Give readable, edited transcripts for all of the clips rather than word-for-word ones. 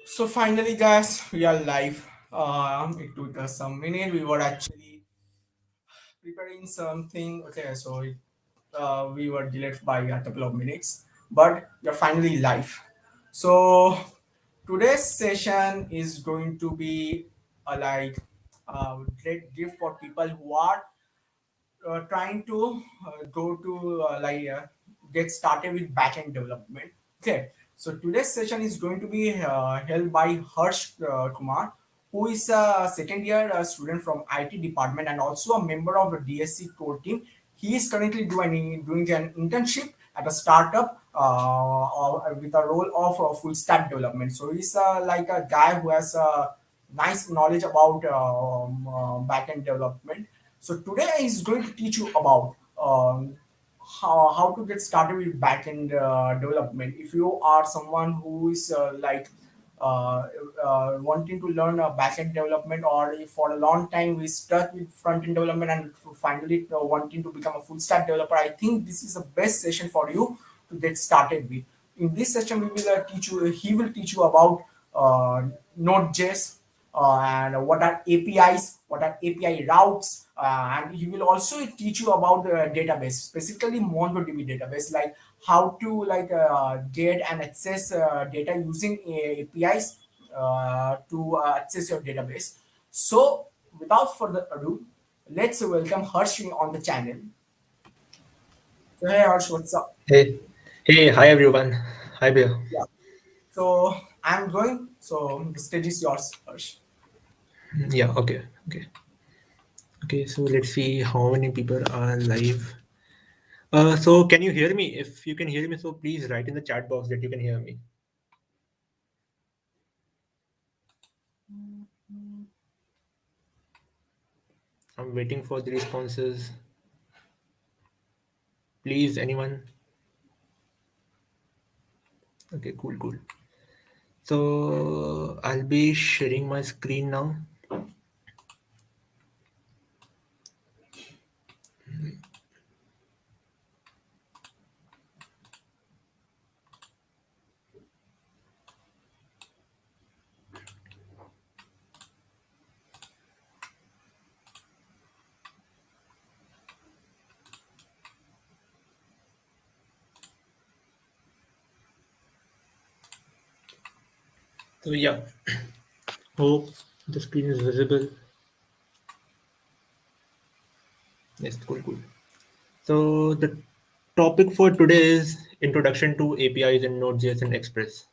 So finally, guys, we are live. It took us some minute. We were actually preparing something. Okay, so we were delayed by a couple of minutes, but we are finally live. So today's session is going to be like great gift for people who are trying to go to get started with backend development. Okay, so today's session is going to be held by Harsh Kumar, who is a second year student from IT department and also a member of the DSC core team. He is currently doing an internship at a startup with a role of full stack development. So he's like a guy who has nice knowledge about backend development. So today is going to teach you about how to get started with backend development. If you are someone who is wanting to learn backend development, or if for a long time we stuck with front end development and finally wanting to become a full stack developer, I think this is the best session for you to get started with. In this session, we will teach you. He will teach you about Node.js, and what are APIs, what are API routes, and he will also teach you about the database, specifically MongoDB database, like how to get and access data using APIs to access your database. So, without further ado, let's welcome Harsh on the channel. So, hey Harsh, what's up? Hey, hey, hi everyone. Hi, Bear. Yeah. So I'm going. So the stage is yours, Harsh. Yeah, okay. So let's see how many people are live. So can you hear me? If you can hear me, so please write in the chat box that you can hear me. I'm waiting for the responses. Please, anyone? Okay, cool. So I'll be sharing my screen now. So yeah, hope the screen is visible. Yes, cool. So the topic for today is introduction to APIs in Node.js and Express.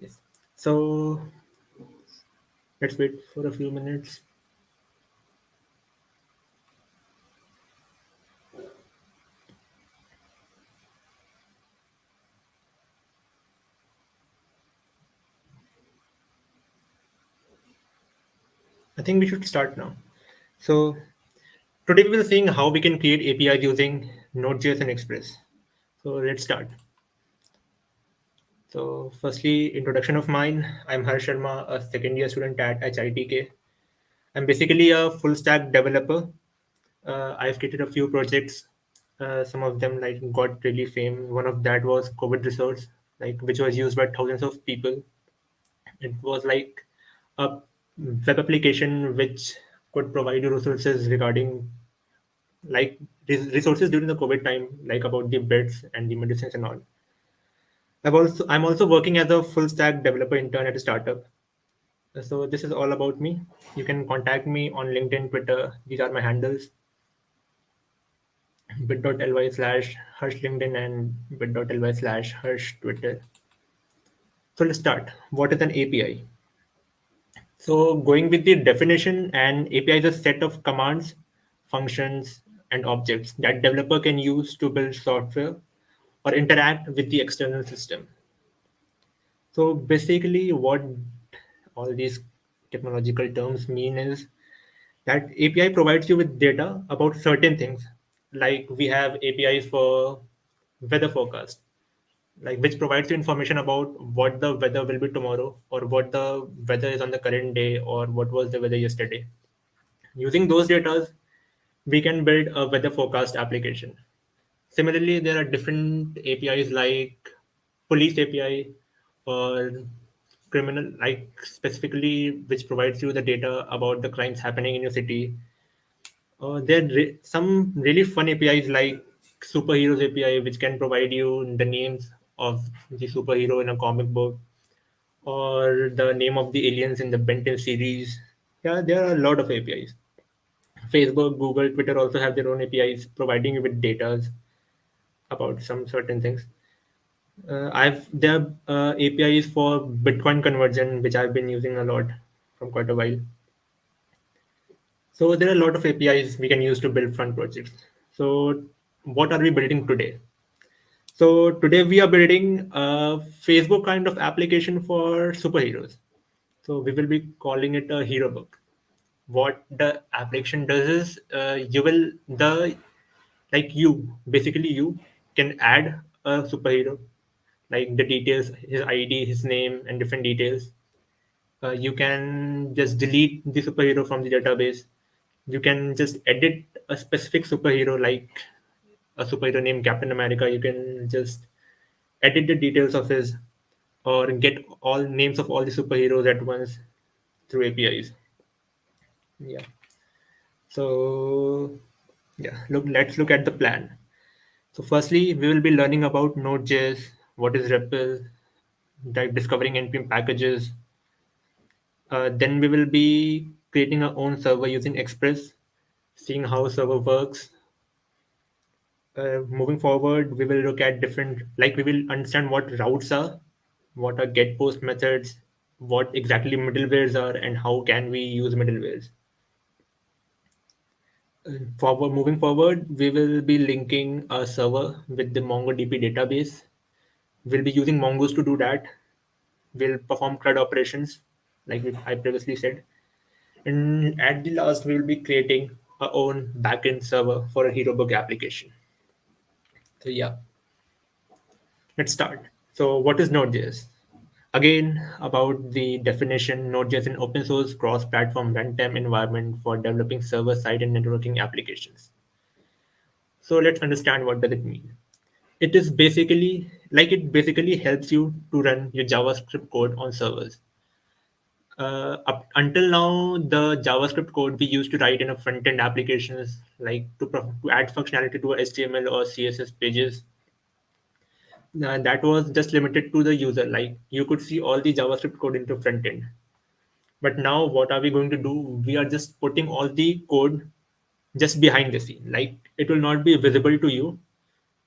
Yes. So let's wait for a few minutes. I think we should start now. So today we will seeing how we can create APIs using Node.js and Express. So let's start. So firstly, introduction of mine. I'm Harsh Sharma, a second year student at HITK. I'm basically a full stack developer. I've created a few projects. Some of them like got really fame. One of that was COVID resource, like which was used by thousands of people. It was like a web application which could provide you resources regarding like resources during the COVID time, like about the beds and the medicines and all. I'm also working as a full stack developer intern at a startup. So this is all about me. You can contact me on LinkedIn, Twitter. These are my handles: bit.ly/harsh LinkedIn and bit.ly/harsh Twitter. So let's start. What is an API? So going with the definition, an API is a set of commands, functions, and objects that developer can use to build software or interact with the external system. So basically, what all these technological terms mean is that API provides you with data about certain things. Like we have APIs for weather forecast, like which provides you information about what the weather will be tomorrow, or what the weather is on the current day, or what was the weather yesterday. Using those data, we can build a weather forecast application. Similarly, there are different APIs like police API or criminal, like specifically which provides you the data about the crimes happening in your city. Some really fun APIs like Superheroes API, which can provide you the names of the superhero in a comic book or the name of the aliens in the Benton series. Yeah, there are a lot of APIs. Facebook, Google, Twitter also have their own APIs providing you with data about some certain things. I've There are APIs for Bitcoin conversion, which I've been using a lot from quite a while. So there are a lot of APIs we can use to build fun projects. So what are we building today? So today we are building a Facebook kind of application for superheroes. So we will be calling it a hero book. What the application does is you will the like you basically you can add a superhero, like the details, his ID, his name, and different details. You can just delete the superhero from the database. You can just edit a specific superhero, like a superhero named Captain America. You can just edit the details of his, or get all names of all the superheroes at once through APIs. Yeah. So yeah, let's look at the plan. So firstly, we will be learning about Node.js, what is REPL, discovering npm packages. Then we will be creating our own server using Express, seeing how server works. Moving forward, we will look at different, like we will understand what routes are, what are get post methods, what exactly middlewares are, and how can we use middlewares. Moving forward, we will be linking a server with the MongoDB database. We'll be using Mongoose to do that. We'll perform CRUD operations, like I previously said. And at the last, we'll be creating our own backend server for a HeroBook application. So yeah, let's start. So what is Node.js? Again, about the definition, Node.js is an open source cross-platform runtime environment for developing server-side and networking applications. So let's understand what does it mean. It basically helps you to run your JavaScript code on servers. Up until now, the JavaScript code we used to write in a front-end applications, like to add functionality to HTML or CSS pages, that was just limited to the user. Like you could see all the JavaScript code into front end. But now, what are we going to do? We are just putting all the code just behind the scene. Like it will not be visible to you,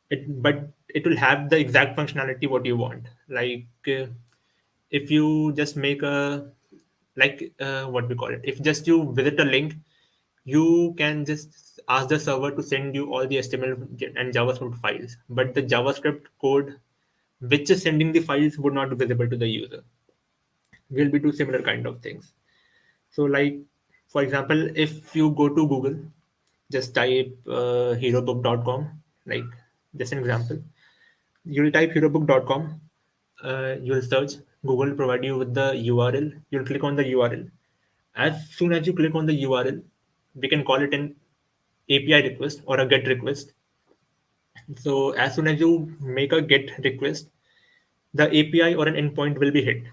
but it will have the exact functionality what you want. Like if you just make a what we call it, if just you visit a link, you can just ask the server to send you all the HTML and JavaScript files, but the JavaScript code which is sending the files would not be visible to the user. We'll be do similar kind of things. So like for example, if you go to Google, just type herobook.com, like just an example. You'll type herobook.com, you'll search, Google will provide you with the URL, you'll click on the URL. As soon as you click on the URL, we can call it an API request or a GET request. So as soon as you make a GET request, the API or an endpoint will be hit.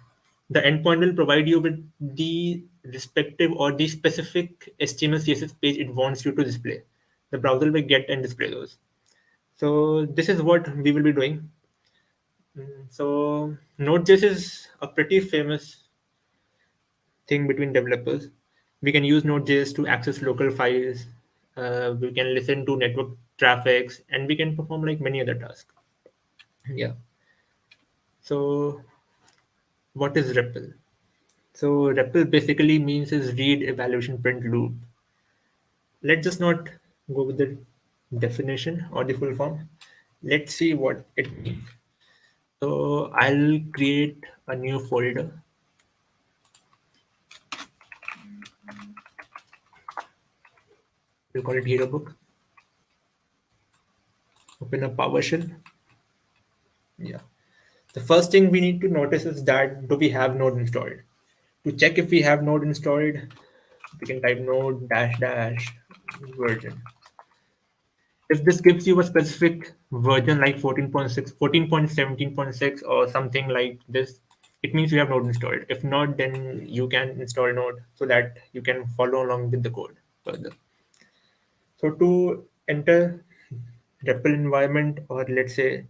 The endpoint will provide you with the respective or the specific HTML CSS page it wants you to display. The browser will get and display those. So this is what we will be doing. So Node.js is a pretty famous thing between developers. We can use Node.js to access local files. We can listen to network traffics, and we can perform like many other tasks. Yeah. So what is REPL? So REPL basically means is read evaluation print loop. Let's just not go with the definition or the full form. Let's see what it means. So I'll create a new folder. We'll call it Hero Book. Open up PowerShell. Yeah. The first thing we need to notice is that do we have Node installed? To check if we have Node installed, we can type node dash dash version. If this gives you a specific version like 14.6, 14.17.6 or something like this, it means you have Node installed. If not, then you can install Node so that you can follow along with the code further. So to enter REPL environment, or let's say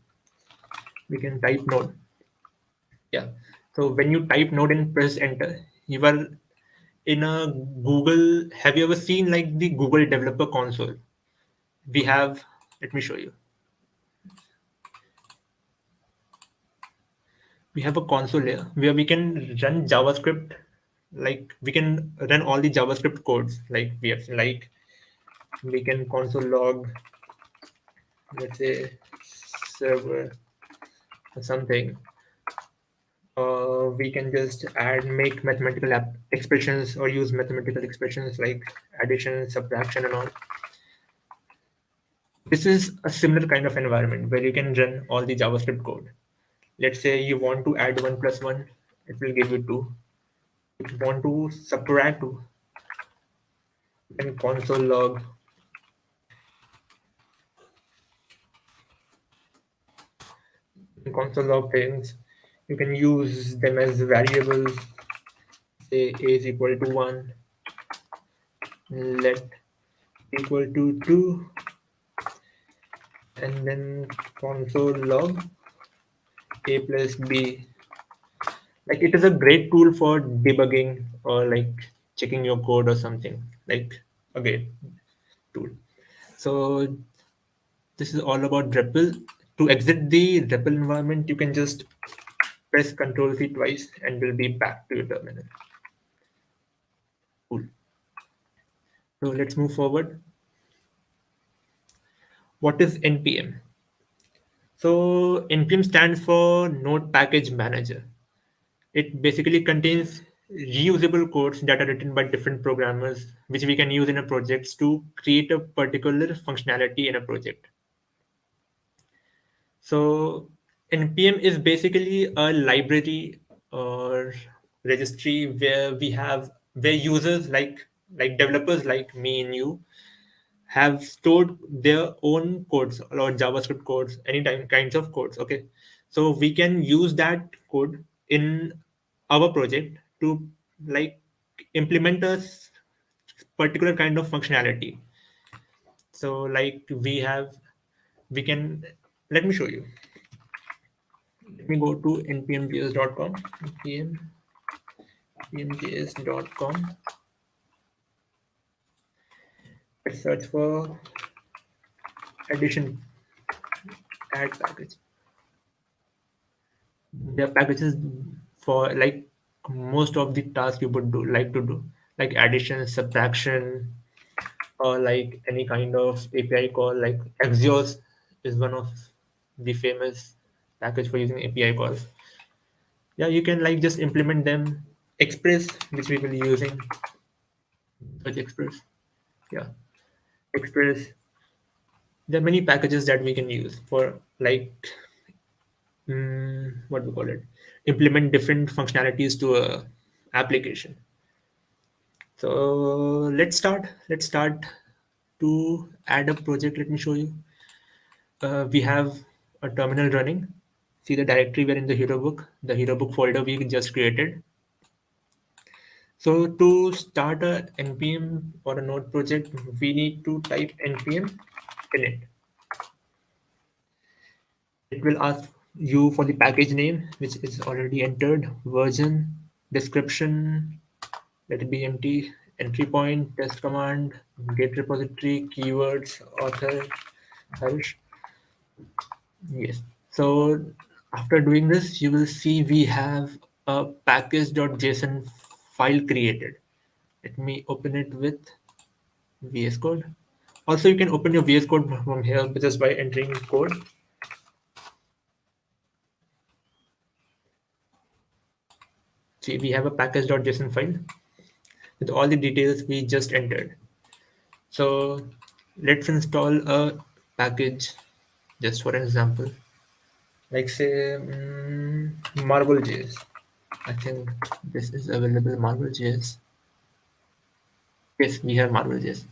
we can type Node. Yeah. So when you type Node and press enter, you are in a Google. Have you ever seen like the Google Developer Console? We have. Let me show you. We have a console here where we can run JavaScript. Like we can run all the JavaScript codes. Like we have like we can console log, let's say server or something. We can just add make mathematical expressions or use mathematical expressions like addition, subtraction, and all. This is a similar kind of environment where you can run all the JavaScript code. Let's say you want to add 1 plus 1, it will give you 2. If you want to subtract 2, you can console log things. You can use them as variables. Say a is equal to 1, let equal to 2, and then console log a plus b. Like it is a great tool for debugging or like checking your code or something. Like a great tool. So this is all about REPL. To exit the REPL environment, you can just press Ctrl C twice and will be back to your terminal. Cool. So let's move forward. What is NPM? So NPM stands for Node Package Manager. It basically contains reusable codes that are written by different programmers, which we can use in a project to create a particular functionality in a project. So npm is basically a library or registry where we have where users like developers like me and you have stored their own codes or JavaScript codes, any time kinds of codes. Okay, so we can use that code in our project to like implement a particular kind of functionality. So like we can let me show you. Let me go to npmjs.com. npmjs.com. Let's search for addition add package. There are packages for like most of the tasks you would do like to do, like addition, subtraction, or like any kind of API call. Like Axios is one of the famous package for using API calls. Yeah, you can like just implement them. Express, which we will be using, search Express. Yeah, Express. There are many packages that we can use for like what we call it, implement different functionalities to a application. So let's start to add a project. Let me show you. We have a terminal running. See the directory we're in the hero book, folder we just created. So to start a npm or a node project, we need to type npm init. It will ask you for the package name, which is already entered, version, description, let it be empty, entry point, test command, get repository, keywords, author, Harsh. Yes. So after doing this, you will see we have a package.json file created. Let me open it with VS Code. Also, you can open your VS Code from here just by entering code. See, we have a package.json file with all the details we just entered. So let's install a package just for an example. Like say Marble.js. I think this is available Marble.js. Yes, we have Marble.js.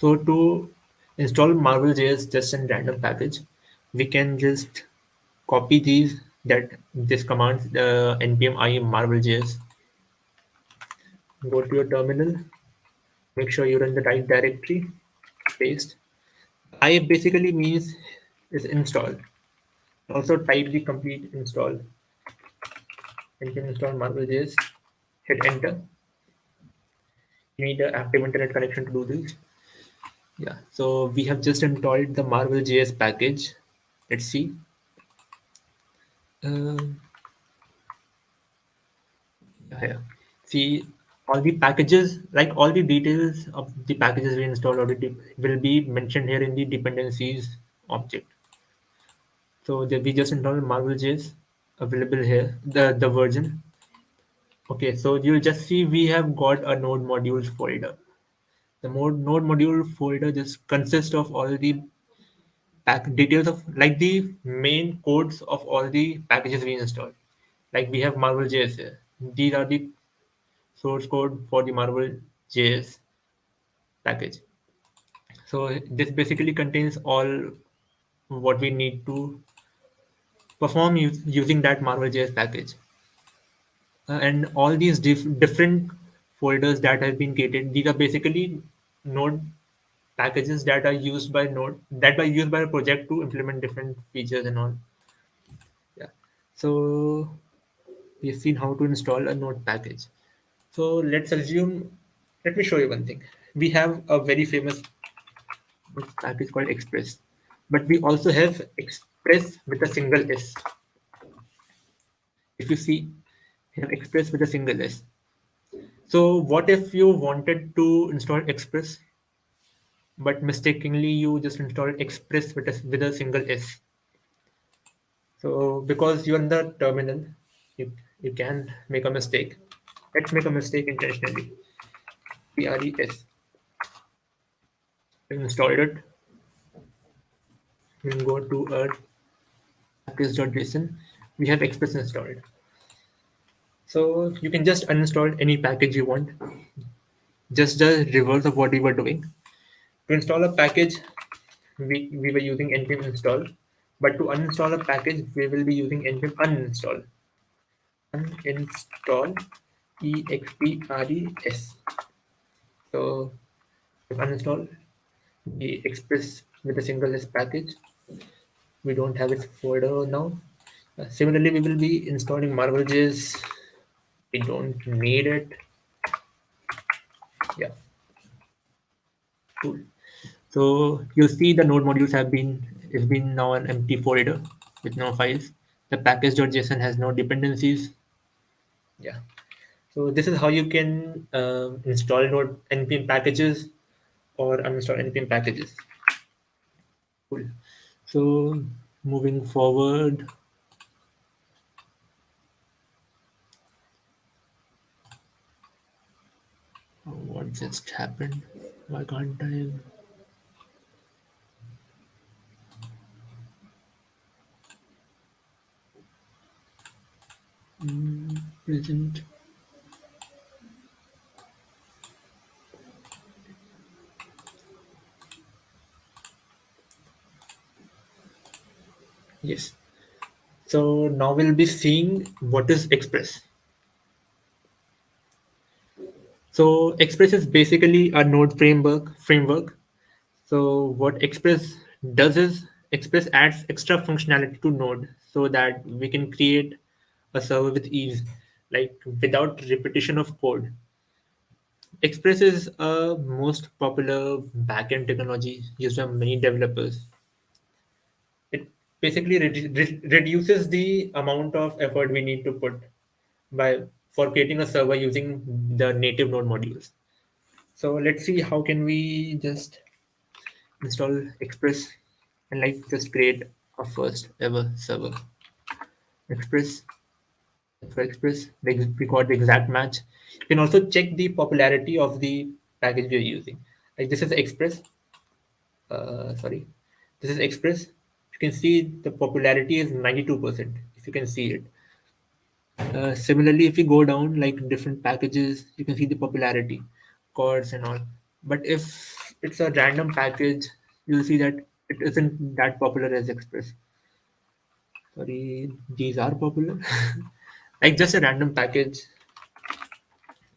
So to install Marble.js just in random package, we can just copy these that this command npm I marvel.js. Go to your terminal, make sure you're in the right directory, paste. I basically means is install. Also type the complete install npm install marvel.js, hit enter. You need an active internet connection to do this. Yeah, so we have just installed the marvel.js package. Let's see. Um, yeah. See, all the packages, like all the details of the packages we installed already will be mentioned here in the dependencies object. So we just installed marvel.js available here, the version. Okay, so you'll just see we have got a node modules folder. The node module folder just consists of all the details of like the main codes of all the packages we installed. Like we have marvel.js here. These are the source code for the marvel.js package. So this basically contains all what we need to perform using that marvel.js package. And all these different folders that have been created, these are basically node packages that are used by node that are used by a project to implement different features and all. Yeah. So we've seen how to install a node package. So let's assume, let me show you one thing. We have a very famous package called Express, but we also have Express with a single S. If you see, we have Express with a single S. So what if you wanted to install Express, but mistakenly you just installed Express with a single S? So because you're in the terminal, you can make a mistake. Let's make a mistake intentionally. PRES. We installed it. We'll go to our package.json. We have Express installed. So you can just uninstall any package you want. Just the reverse of what we were doing. To install a package, we were using npm install, but to uninstall a package, we will be using npm uninstall. Uninstall express. So if uninstall the express with a single S package, we don't have its folder now. Similarly, we will be installing marvel.js. We don't need it. Yeah, cool. So you see the node modules have been is been now an empty folder with no files. The package.json has no dependencies. Yeah. So this is how you can install node npm packages or uninstall npm packages. Cool. So moving forward, what just happened? Why can't I? Present. Yes. So now we'll be seeing what is Express. So Express is basically a node framework. So what Express does is Express adds extra functionality to Node so that we can create a server with ease, like without repetition of code. Express is a most popular backend technology used by many developers. It basically reduces the amount of effort we need to put by for creating a server using the native node modules. So let's see how can we just install Express and like just create a first ever server. Express for Express, we got the exact match. You can also check the popularity of the package we are using. Like this is Express. Sorry, this is Express. You can see the popularity is 92%. If you can see it. Similarly, if you go down like different packages, you can see the popularity, chords and all. But if it's a random package, you'll see that it isn't that popular as Express. Sorry, these are popular. Like just a random package,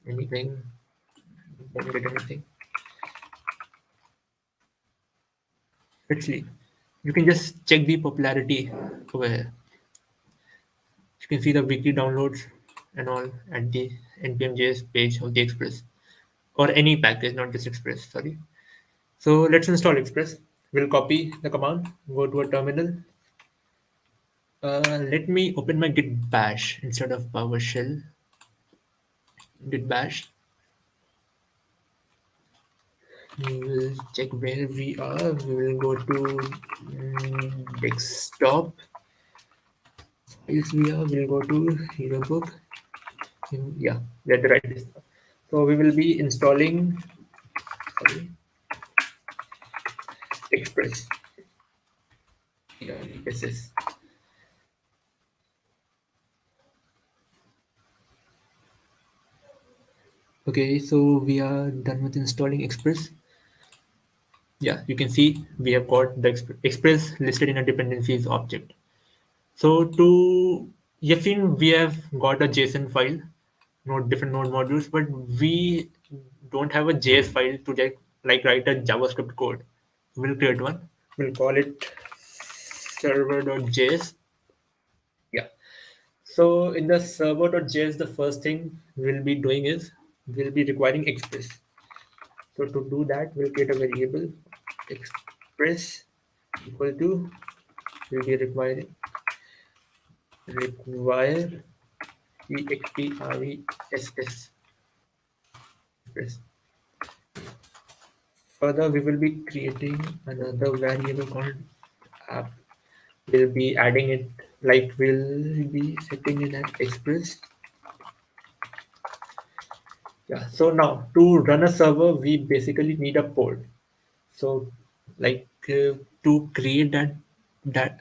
anything, won't get anything. Let's see. You can just check the popularity over here. You can see the weekly downloads and all at the npm.js page of the Express or any package, not just Express. Sorry. So let's install Express. We'll copy the command, go to a terminal. Let me open my git bash instead of PowerShell. Git bash. We will check where we are. We will go to desktop. If we are, we'll go to hero book. Yeah, that's the right desktop. So we will be installing, sorry, Express. Yeah, this is okay. So we are done with installing Express. Yeah, you can see we have got the Express listed in a dependencies object. So to you've seen we have got a JSON file, node different node modules, but we don't have a JS file to like write a JavaScript code. We'll create one. We'll call it server.js. Yeah. So in the server.js, the first thing we'll be doing is we'll be requiring Express. So to do that, we'll create a variable Express equal to we'll be requiring require express. Express. Further, we will be creating another variable called app. We'll be adding it like we'll be setting it at Express. Yeah. So now to run a server, we basically need a port. So like to create that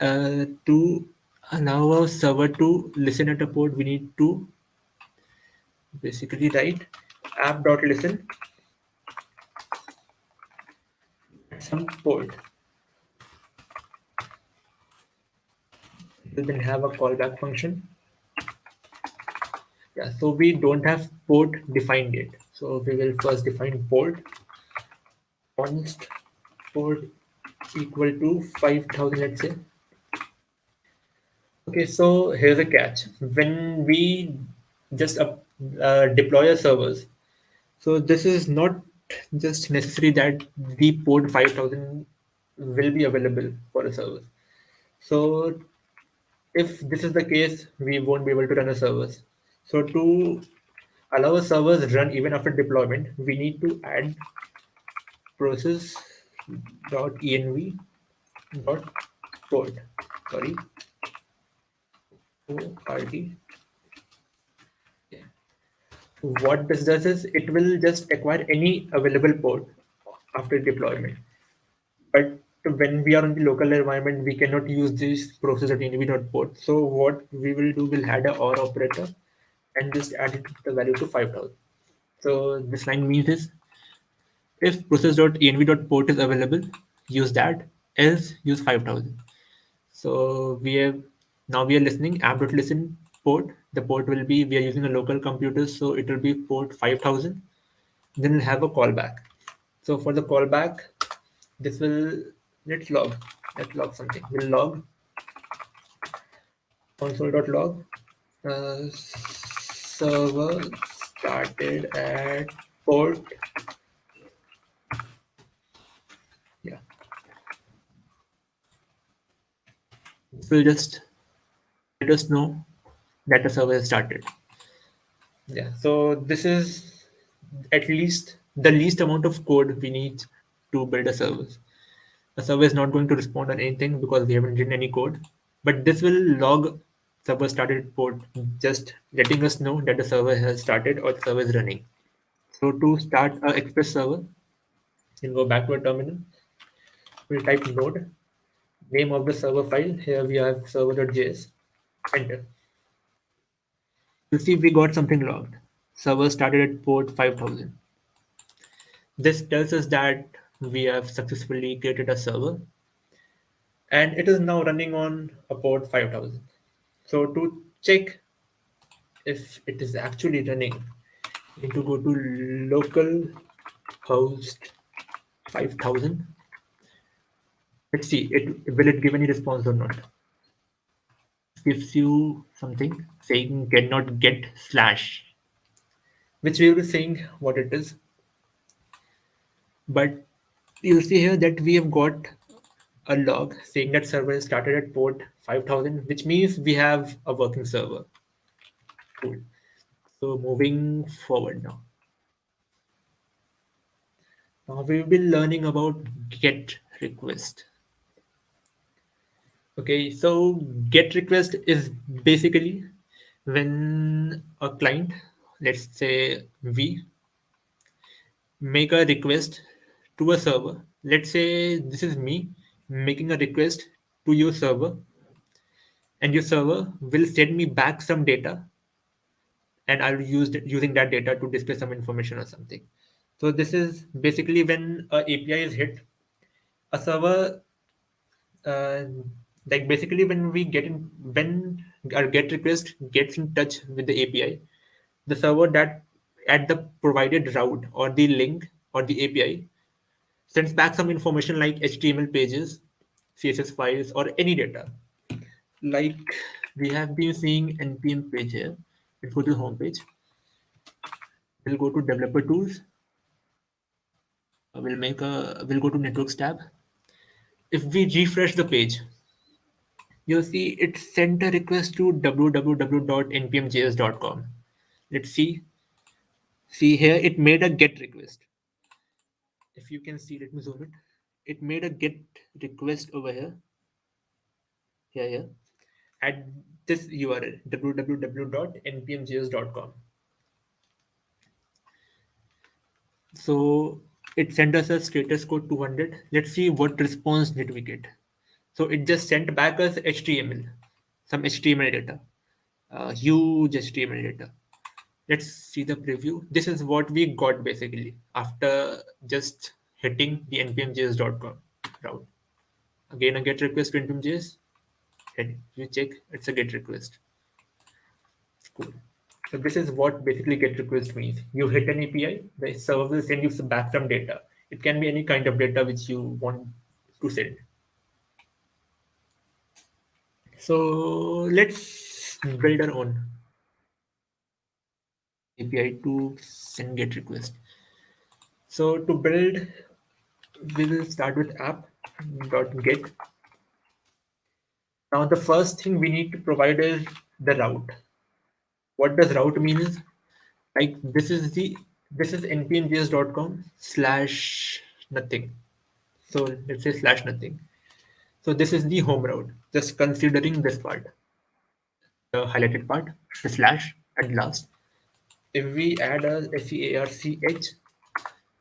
to allow a server to listen at a port, we need to basically write app.listen at some port. We'll then have a callback function. Yeah, so we don't have port defined yet. So we will first define port. Const port equal to 5000, let's say. Okay, so here's a catch. When we just deploy our servers, so this is not just necessary that the port 5000 will be available for a server. So if this is the case, we won't be able to run a servers. So to allow a servers run even after deployment, we need to add process.env dot port. Sorry, ORT. What this does is it will just acquire any available port after deployment. But when we are on the local environment, we cannot use this process.env dot port. So what we will do, we'll add a OR operator and just add it the value to 5000. So this line means is if process.env.port is available, use that, else use 5000. So we are listening app.listen port. The port will be we are using a local computer, so it will be port 5000. Then we'll have a callback. So for the callback, this will let's log something. We'll log console.log server started at port. Yeah, this will just let us know that the server has started. Yeah, so this is at least the least amount of code we need to build a service. The server is not going to respond on anything because we haven't written any code, but this will log server started port, just letting us know that the server has started or the server is running. So to start a Express server, we'll go back to a terminal. We'll type node, name of the server file. Here we have server.js. Enter. You'll see we got something logged. Server started at port 5000. This tells us that we have successfully created a server and it is now running on a port 5000. So to check if it is actually running, you need to go to local host 5000. Let's see it will it give any response or not. Gives you something saying cannot get slash, which we will be saying what it is. But you see here that we have got a log saying that server is started at port 5000, which means we have a working server. Cool. So moving forward now. Now we've been learning about get request. Okay, so get request is basically when a client, let's say we, make a request to a server. Let's say this is me making a request to your server, and your server will send me back some data, and I'll use using that data to display some information or something. So this is basically when a API is hit, a server, uh, like basically when we get in, when our get request gets in touch with the API, the server that at the provided route or the link or the API sends back some information like HTML pages, CSS files, or any data. Like we have been seeing NPM page here. Let's go to the home page. We'll go to developer tools. We'll go to networks tab. If we refresh the page, you'll see it sent a request to www.npmjs.com. Let's see. See here, it made a get request. If you can see, let me zoom it. It made a get request over here. Here. At this URL, www.npmjs.com. So it sent us a status code 200. Let's see what response did we get. So it just sent back us HTML, some HTML data, huge HTML data. Let's see the preview. This is what we got basically after just hitting the npmjs.com route. Again, a get request to npmjs. And you check, it's a get request. Cool. So this is what basically GET request means. You hit an API, the server will send you back some data. It can be any kind of data which you want to send. So let's build our own API to send GET request. So to build, we will start with app.get. Now the first thing we need to provide is the route. What does route mean is like this is npmjs.com slash nothing. So let's say slash nothing. So this is the home route. Just considering this part, the highlighted part, the slash at last. If we add a SEARCH,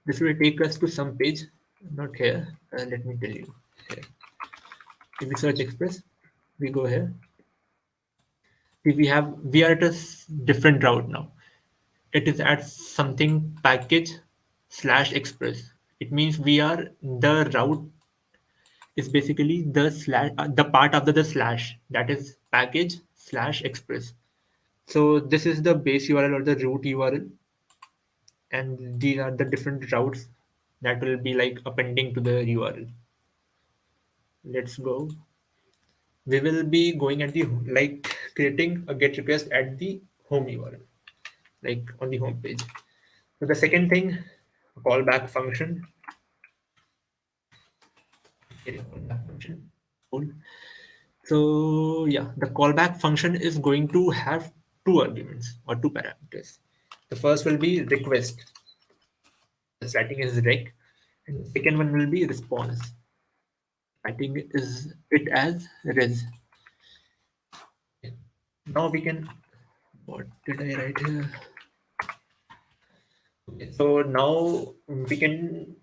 this will take us to some page. Not here. Let me tell you. Here. If we search Express, we go here. See, we are at a different route now. It is at something package slash express. It means we are the route is basically the slash the part after the slash, that is package slash express. So this is the base URL or the root URL, and these are the different routes that will be like appending to the URL. Let's go. We will be going at the like creating a get request at the home URL, like on the home page. So the second thing, callback function. Callback function. Cool. So yeah, the callback function is going to have two arguments or two parameters. The first will be request. The setting is rec, and the second one will be response. Writing is it as res. Now we can. What did I write here? Okay, so now we can.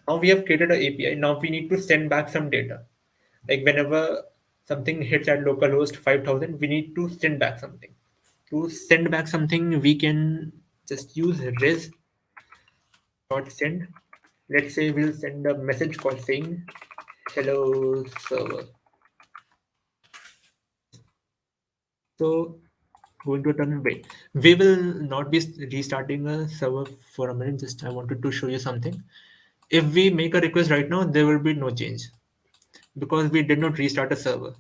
Now we have created an API. Now we need to send back some data. Like whenever something hits at localhost 5000, we need to send back something. To send back something, we can just use res dot send. Let's say we'll send a message called saying hello server. So going to a terminal. Wait, we will not be restarting a server for a minute. Just I wanted to show you something. If we make a request right now, there will be no change because we did not restart a server.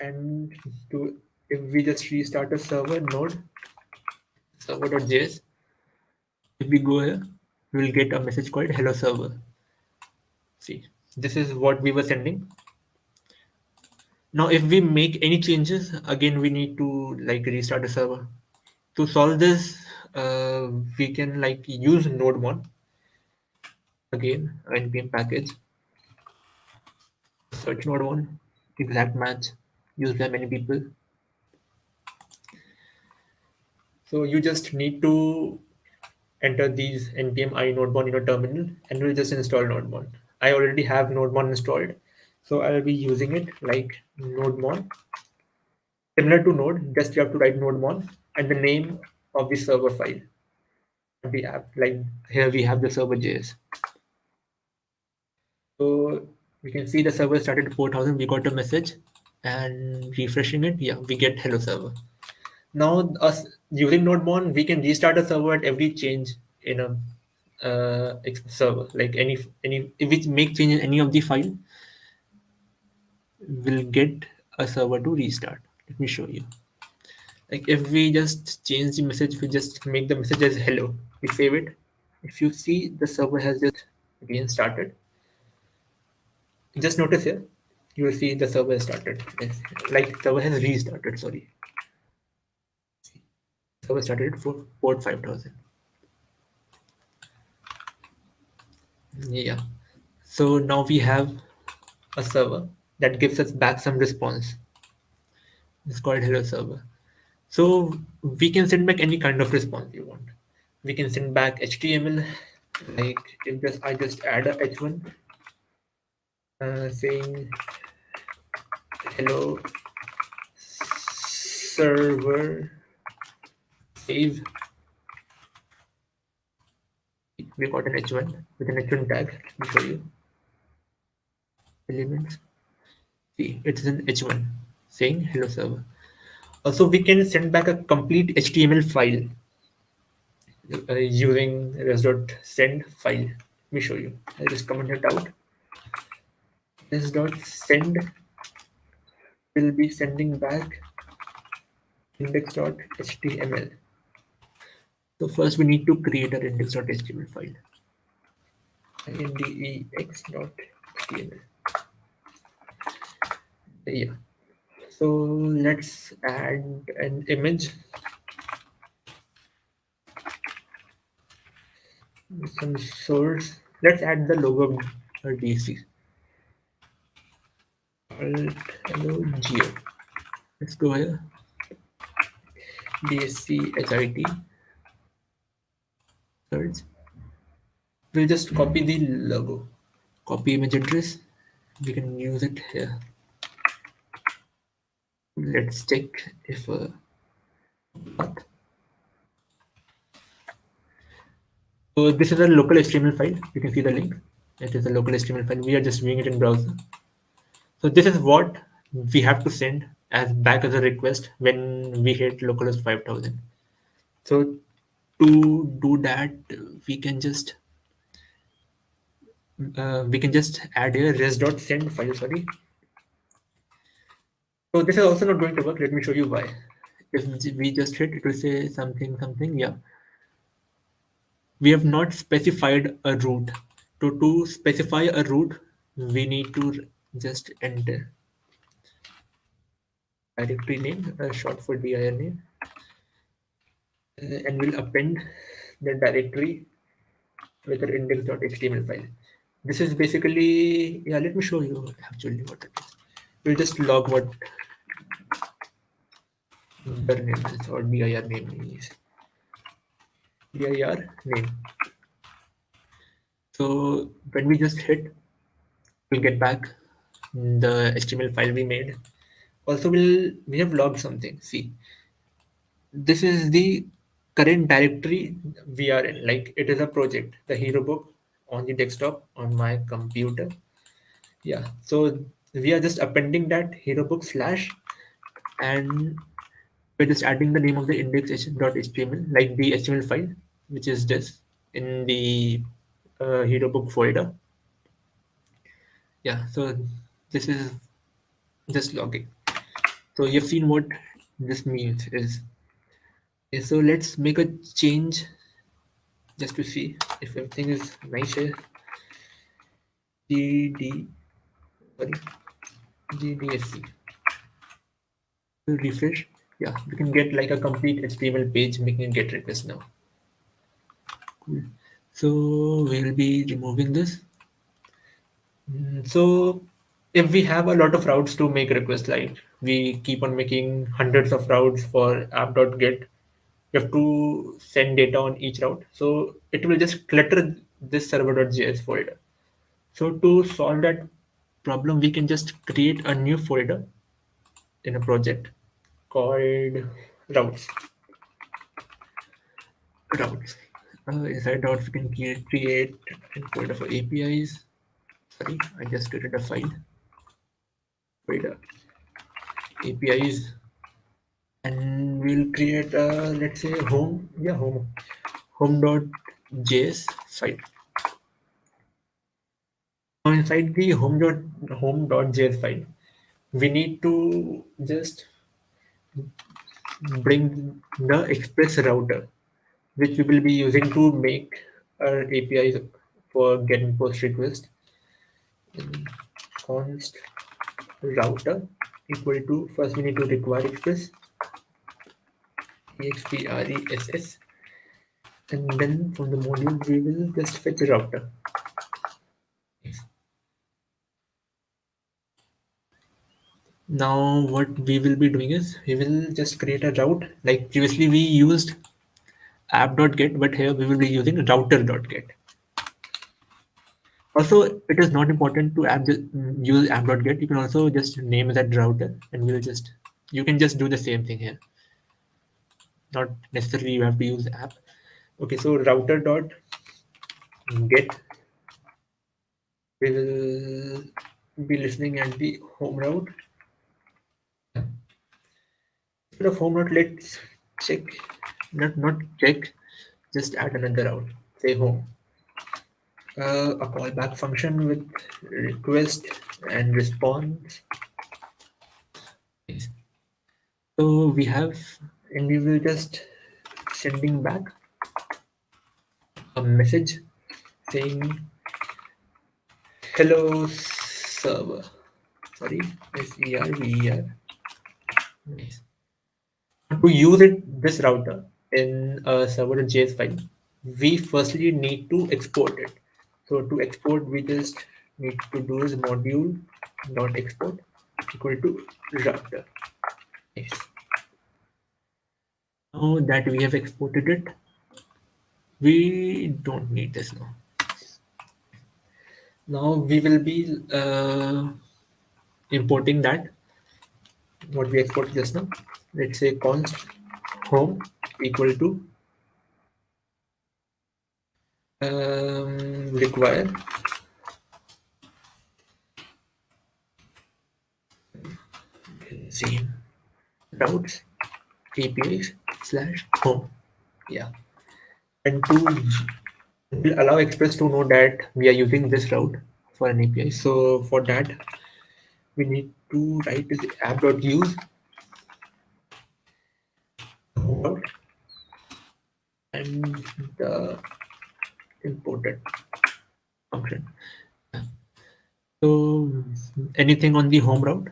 And to if we just restart a server node server.js, if we go here, we will get a message called hello server. See, this is what we were sending. Now, if we make any changes, again we need to like restart the server. To solve this, we can like use nodemon again, npm package, search nodemon, exact match, used by many people. So you just need to enter these npm I nodemon in your terminal and we'll just install nodemon. I already have nodemon installed, so I'll be using it like nodemon. Similar to node, just you have to write nodemon and the name of the server file we have. Like here we have the server.js. So we can see the server started at 4000. We got a message and refreshing it. Yeah, we get hello server. Now us using nodemon, we can restart a server at every change in a server. Like any if we make change in any of the file, we'll get a server to restart. Let me show you. Like if we just change the message, we just make the message as hello. We save it. If you see the server has just again started, just notice here, you will see the server has started. Like server has restarted. Sorry, server started for port 5000. Yeah. So now we have a server that gives us back some response. It's called hello server. So we can send back any kind of response you want. We can send back HTML, like if just I just add a h1 saying hello server save. We got an h1 with an h1 tag. Let me show you elements. See, it's an h1 saying hello server. Also, we can send back a complete HTML file using res.send file. Let me show you. I'll just comment it out. Res.send will be sending back index.html. So first we need to create our index.html file. Index.html. Yeah. So let's add an image, some source. Let's add the logo of our DC. Hello geo. Let's go here. DSCHIT search. We'll just copy the logo. Copy image address. We can use it here. Let's check if so this is a local HTML file. You can see the link. It is a local HTML file. We are just viewing it in browser. So this is what we have to send as back as a request when we hit localhost 5000. So to do that, we can just add a res.send file. Sorry. So this is also not going to work. Let me show you why. If we just hit, it will say something something. Yeah, we have not specified a route. To specify a route, we need to just enter directory name, short for dir name, and we'll append the directory with our index.html file. This is basically, yeah, let me show you actually what it is. We'll just log what the name is or dir name is. Dir name. So when we just hit, we'll get back the HTML file we made. Also, we have logged something. See, this is the current directory we are in. Like it is a project, the hero book on the desktop on my computer. Yeah, so we are just appending that hero book slash, and we're just adding the name of the index.html, like the HTML file, which is this in the hero book folder. Yeah, so this is just logging. So you've seen what this means is. Okay, so let's make a change just to see if everything is nice here. GD, sorry, GDSC. Refresh. Yeah, we can get like a complete HTML page making a GET request now. Cool. So we'll be removing this. So if we have a lot of routes to make requests, like we keep on making hundreds of routes for app.get, you have to send data on each route. So it will just clutter this server.js folder. So to solve that problem, we can just create a new folder in a project called routes. Routes. Inside routes, we can create a folder for APIs. Sorry, I just created a file. Folder APIs, and we'll create a, let's say, home.js file. Now inside the home.js file, we need to just bring the express router, which we will be using to make our APIs for getting post request. Const router equal to, first we need to require express express, and then from the module we will just fetch a router. Now what we will be doing is we will just create a route, like previously we used app.get, but here we will be using router.get. Also, it is not important to use app.get. You can also just name that router, and we'll just, you can just do the same thing here. Not necessarily you have to use app. Okay, so router.get, we will be listening at the home route. Instead of home route, let's check, not check, just add another route. Say home. A callback function with request and response. So we have, and we will just sending back a message saying hello server. Sorry, SERVER. Nice. To use this router in a server.js file, we firstly need to export it. So to export, we just need to do is module dot export equal to router. Nice. Now that we have exported it, we don't need this now. Now we will be importing that what we exported just now. Let's say const home equal to require same routes APIs slash home. Yeah, and to will allow Express to know that we are using this route for an API. So for that, we need to write this app.use home route and the imported function. So anything on the home route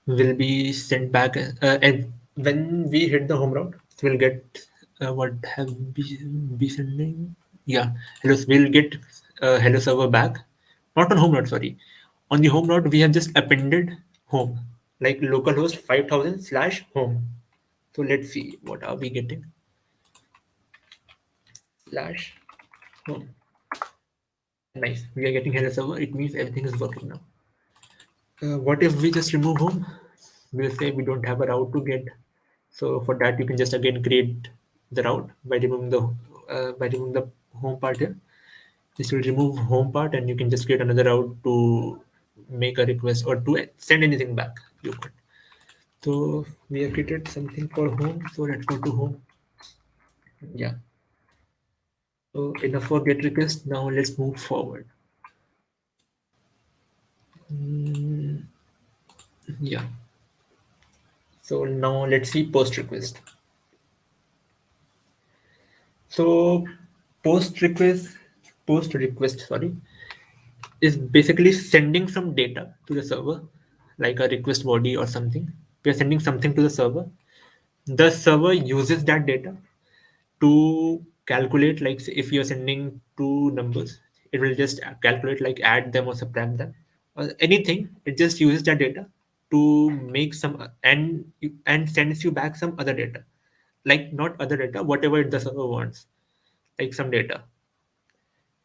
will be sent back, and when we hit the home route, we'll get what have be sending. Yeah, hello. We'll get hello server back. Not on home route, sorry. On the home route, we have just appended home, like localhost 5000 slash home. So let's see what are we getting slash home. Nice, we are getting hello server. It means everything is working now. What if we just remove home? We'll say we don't have a route to get. So for that, you can just again create the route by removing the home part here. This will remove home part, and you can just create another route to make a request or to send anything back you could. So we have created something for home. So let's go to home. Yeah. So enough for get request. Now let's move forward. Mm, yeah. So now let's see post request. So post request, sorry, is basically sending some data to the server, like a request body or something. We are sending something to the server. The server uses that data to calculate, like say, if you're sending two numbers, it will just calculate, like add them or subtract them or anything. It just uses that data to make some and sends you back some other data, like not other data, whatever the server wants, like some data.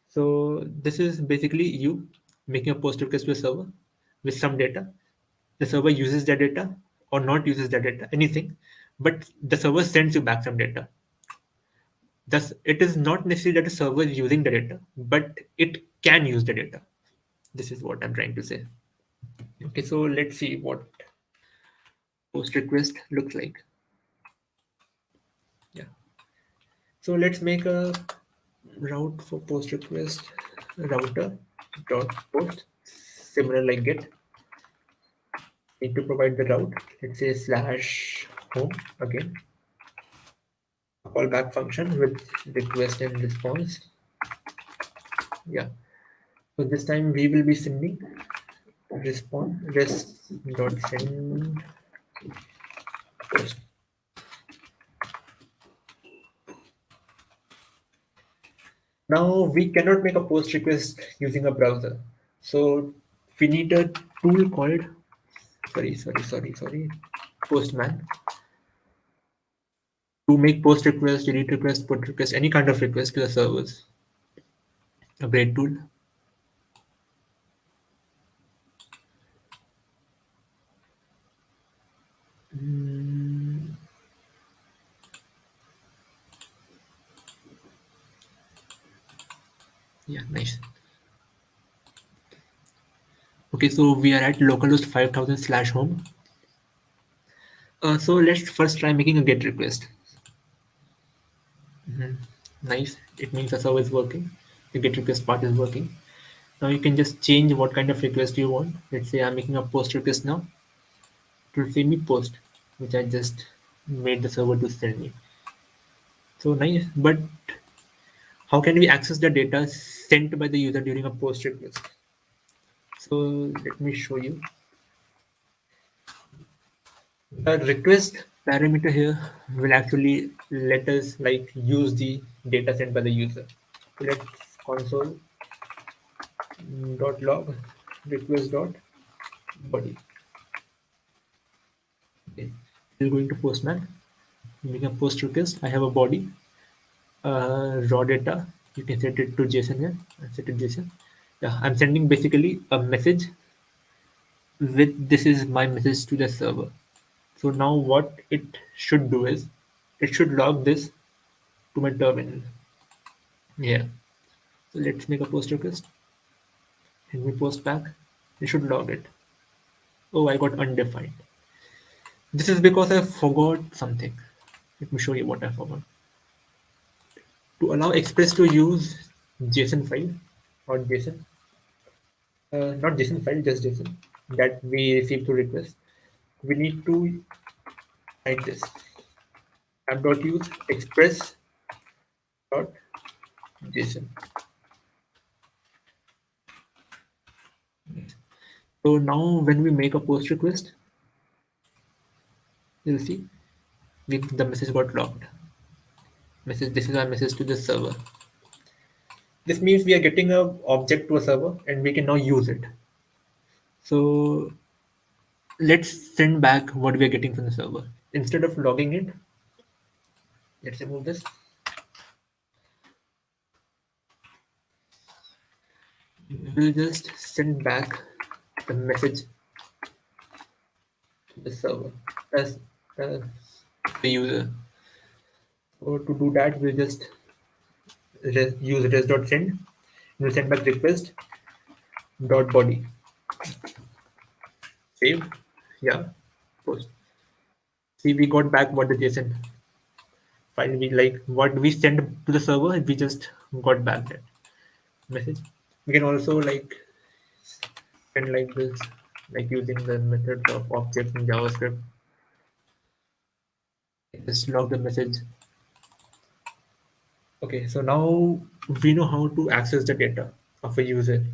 So this is basically you making a post request to a server with some data. The server uses that data or not uses that data, anything, but the server sends you back some data. Thus, it is not necessarily that the server is using the data, but it can use the data. This is what I'm trying to say. Okay, so let's see what post request looks like. Yeah. So let's make a route for post request router dot post, similar like get. Need to provide the route. Let's say slash home again. Callback function with request and response. Yeah. So this time we will be sending response rest dot send post. Now we cannot make a post request using a browser. So we need a tool called sorry Postman to make post request, delete request, put request, any kind of request to the servers. A great tool. Mm, yeah, nice. Okay, so we are at localhost 5000 slash home. So let's first try making a get request. Nice. It means the server is working. The get request part is working. Now you can just change what kind of request you want. Let's say I'm making a post request now. It will send me post, which I just made the server to send me. So nice. But how can we access the data sent by the user during a post request? So let me show you. The request parameter here will actually let us like use the data sent by the user. So let's console dot log request dot body. Okay. We're going to Postman. Make a post request. I have a body, raw data. You can set it to JSON here. I set it JSON. Yeah, I'm sending basically a message with this is my message to the server. So now what it should do is it should log this to my terminal. Yeah. So let's make a post request. Let me post back. It should log it. Oh, I got undefined. This is because I forgot something. Let me show you what I forgot. To allow Express to use JSON file or JSON, not JSON file, just JSON that we receive to request, we need to write this app.use express.json. So now when we make a post request, you'll see the message got logged. Message, this is our message to the server. This means we are getting a object to a server and we can now use it. So let's send back what we are getting from the server. Instead of logging it, let's remove this. We'll just send back the message to the server as the user. So to do that, we'll just use res.send We'll send back request dot body. Save. Yeah. Post. See, we got back what the JSON file we like what we send to the server. We just got back that message. We can also like send like this, like using the methods of objects in JavaScript. Just log the message. Okay, so now we know how to access the data of a user,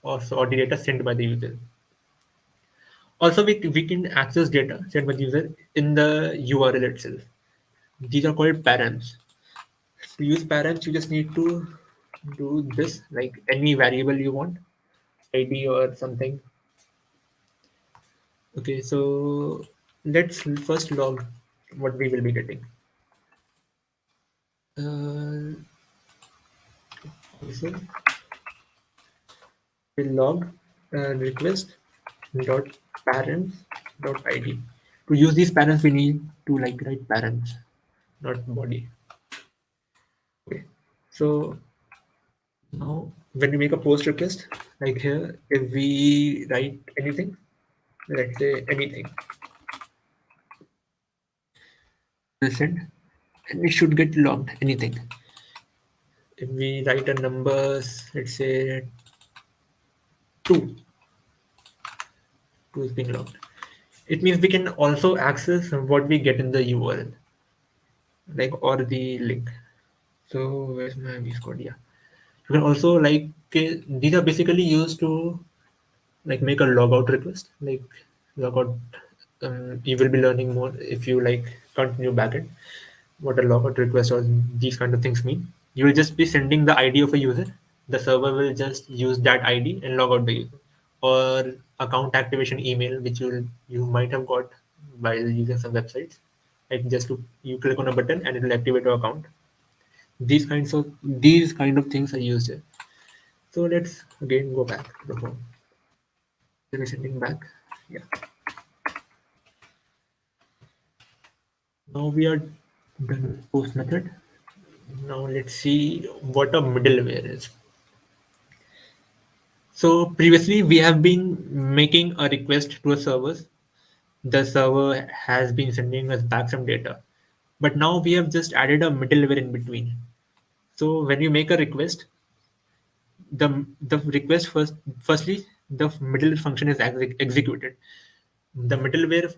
or the data sent by the user. Also, we can access data sent by the user in the URL itself. These are called params. To use params, you just need to do this, like any variable you want, ID or something. Okay, so let's first log what we will be getting. Uh, also, we'll log request dot parents dot id. To use these parents, we need to like write parents, not body. Okay, so now when we make a post request, like here, if we write anything, let's say anything, send, and it should get logged anything. If we write a numbers, let's say two, two is being logged. It means we can also access what we get in the URL, like or the link. So where's my VS Code? Yeah, you can also like these are basically used to like make a logout request, like logout. You will be learning more if you like continue backend. What a logout request or these kind of things mean. You will just be sending the ID of a user. The server will just use that ID and log out the user. Or account activation email, which you might have got while using some websites. Like just to you click on a button and it will activate your account. These kind of things are used here. So let's again go back to the home. We're sending back. Yeah. Now we are done with post method. Now let's see what a middleware is. So previously we have been making a request to a server. The server has been sending us back some data. But now we have just added a middleware in between. So when you make a request, the request firstly the middle function is executed. The middleware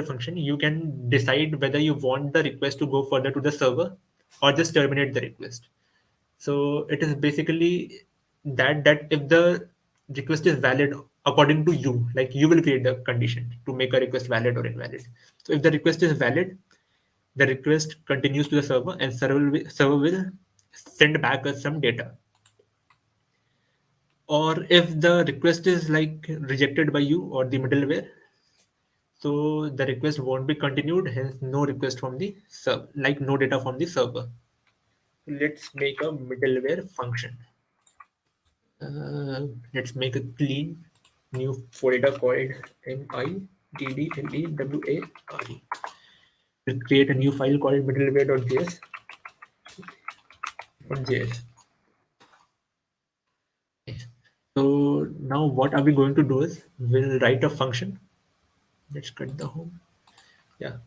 function, you can decide whether you want the request to go further to the server or just terminate the request. So it is basically that if the request is valid according to you, like you will create the condition to make a request valid or invalid. So if the request is valid, the request continues to the server and server will send back us some data. Or if the request is like rejected by you or the middleware, so the request won't be continued, hence no request from the server, like no data from the server. Let's make a middleware function. Let's make a clean new folder called middleware. We'll create a new file called middleware.js. .js. So now what are we going to do is we'll write a function. Let's cut the home. Yeah,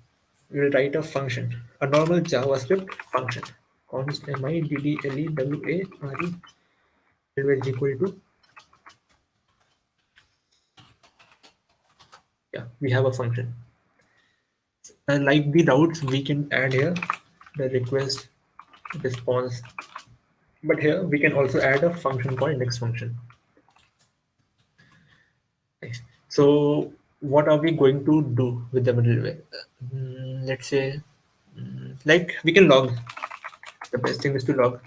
we'll write a function, a normal JavaScript function. Const middleware is equal to, yeah, we have a function. Like the routes we can add here, the request, response, but here we can also add a function called next function. Nice. So what are we going to do with the middleware? Let's say, like we can log. The best thing is to log.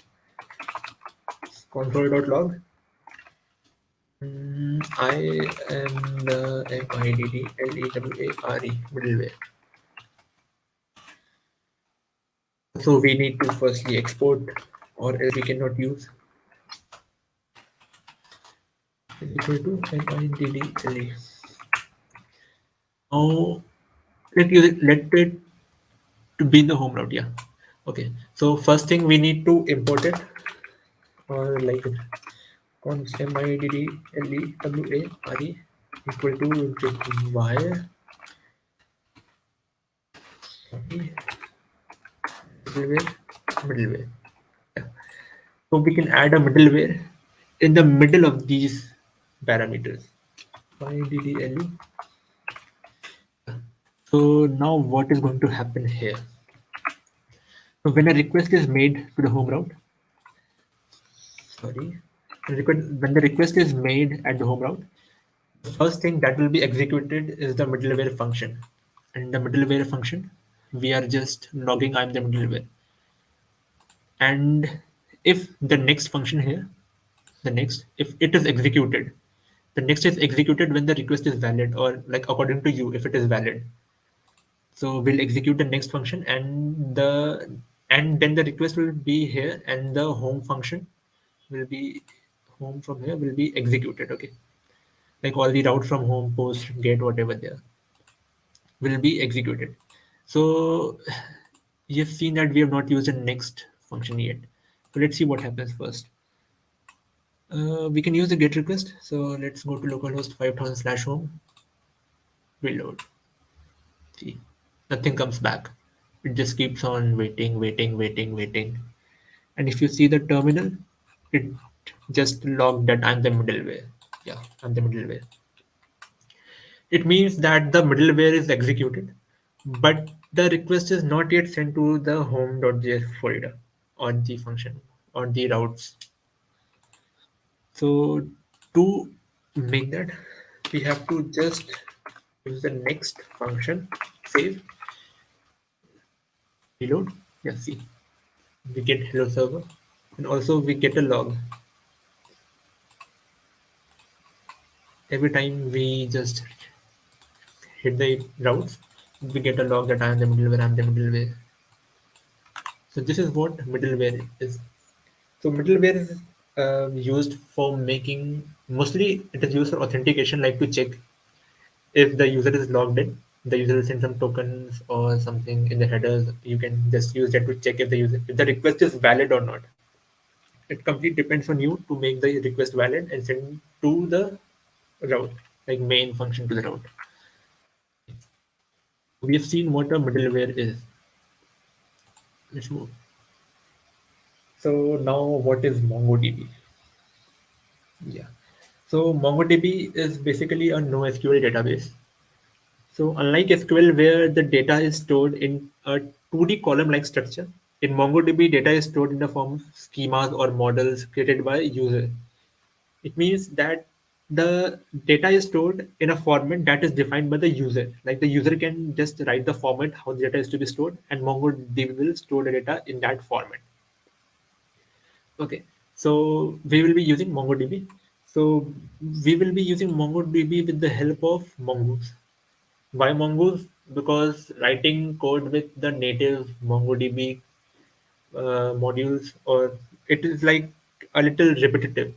Console.log. I am the middleware middleware. So we need to firstly export, or else we cannot use. Is equal to middle. Now let it to be in the home route. Yeah. Okay. So first thing we need to import it. or like const middle ware equal to require sorry, middleware. Yeah. So we can add a middleware in the middle of these parameters. Middle. So now what is going to happen here? So when a request is made to the home route, sorry, when the request is made at the home route, the first thing that will be executed is the middleware function. And the middleware function, we are just logging I'm the middleware. And if the next function here, the next, if it is executed, the next is executed when the request is valid or like according to you, if it is valid. So we'll execute the next function and then the request will be here and the home function will be home from here will be executed. Okay. Like all the route from home, post, get, whatever there will be executed. So you've seen that we have not used the next function yet. So let's see what happens first. We can use the get request. So let's go to localhost 5000/home. Reload. See, nothing comes back. It just keeps on waiting, waiting, waiting, waiting. And if you see the terminal, it just logged that I'm the middleware. Yeah, I'm the middleware. It means that the middleware is executed, but the request is not yet sent to the home.js folder or the function or the routes. So to make that, we have to just use the next function, save, reload. Yeah, see, we get hello server, and also we get a log every time we just hit the routes. We get a log that I am the middleware, I am the middleware. So this is what middleware is. So middleware is used for making, mostly it is used for authentication, like to check if the user is logged in. The user will send some tokens or something in the headers. You can just use that to check if the request is valid or not. It completely depends on you to make the request valid and send to the route, like main function to the route. We have seen what a middleware is. Let's move. So now what is MongoDB? Yeah. So MongoDB is basically a NoSQL database. So unlike SQL where the data is stored in a 2D column-like structure, in MongoDB data is stored in the form of schemas or models created by user. It means that the data is stored in a format that is defined by the user. Like the user can just write the format how the data is to be stored, and MongoDB will store the data in that format. Okay, so we will be using MongoDB. So we will be using MongoDB with the help of Mongoose. Why Mongoose? Because writing code with the native MongoDB modules, or it is like a little repetitive.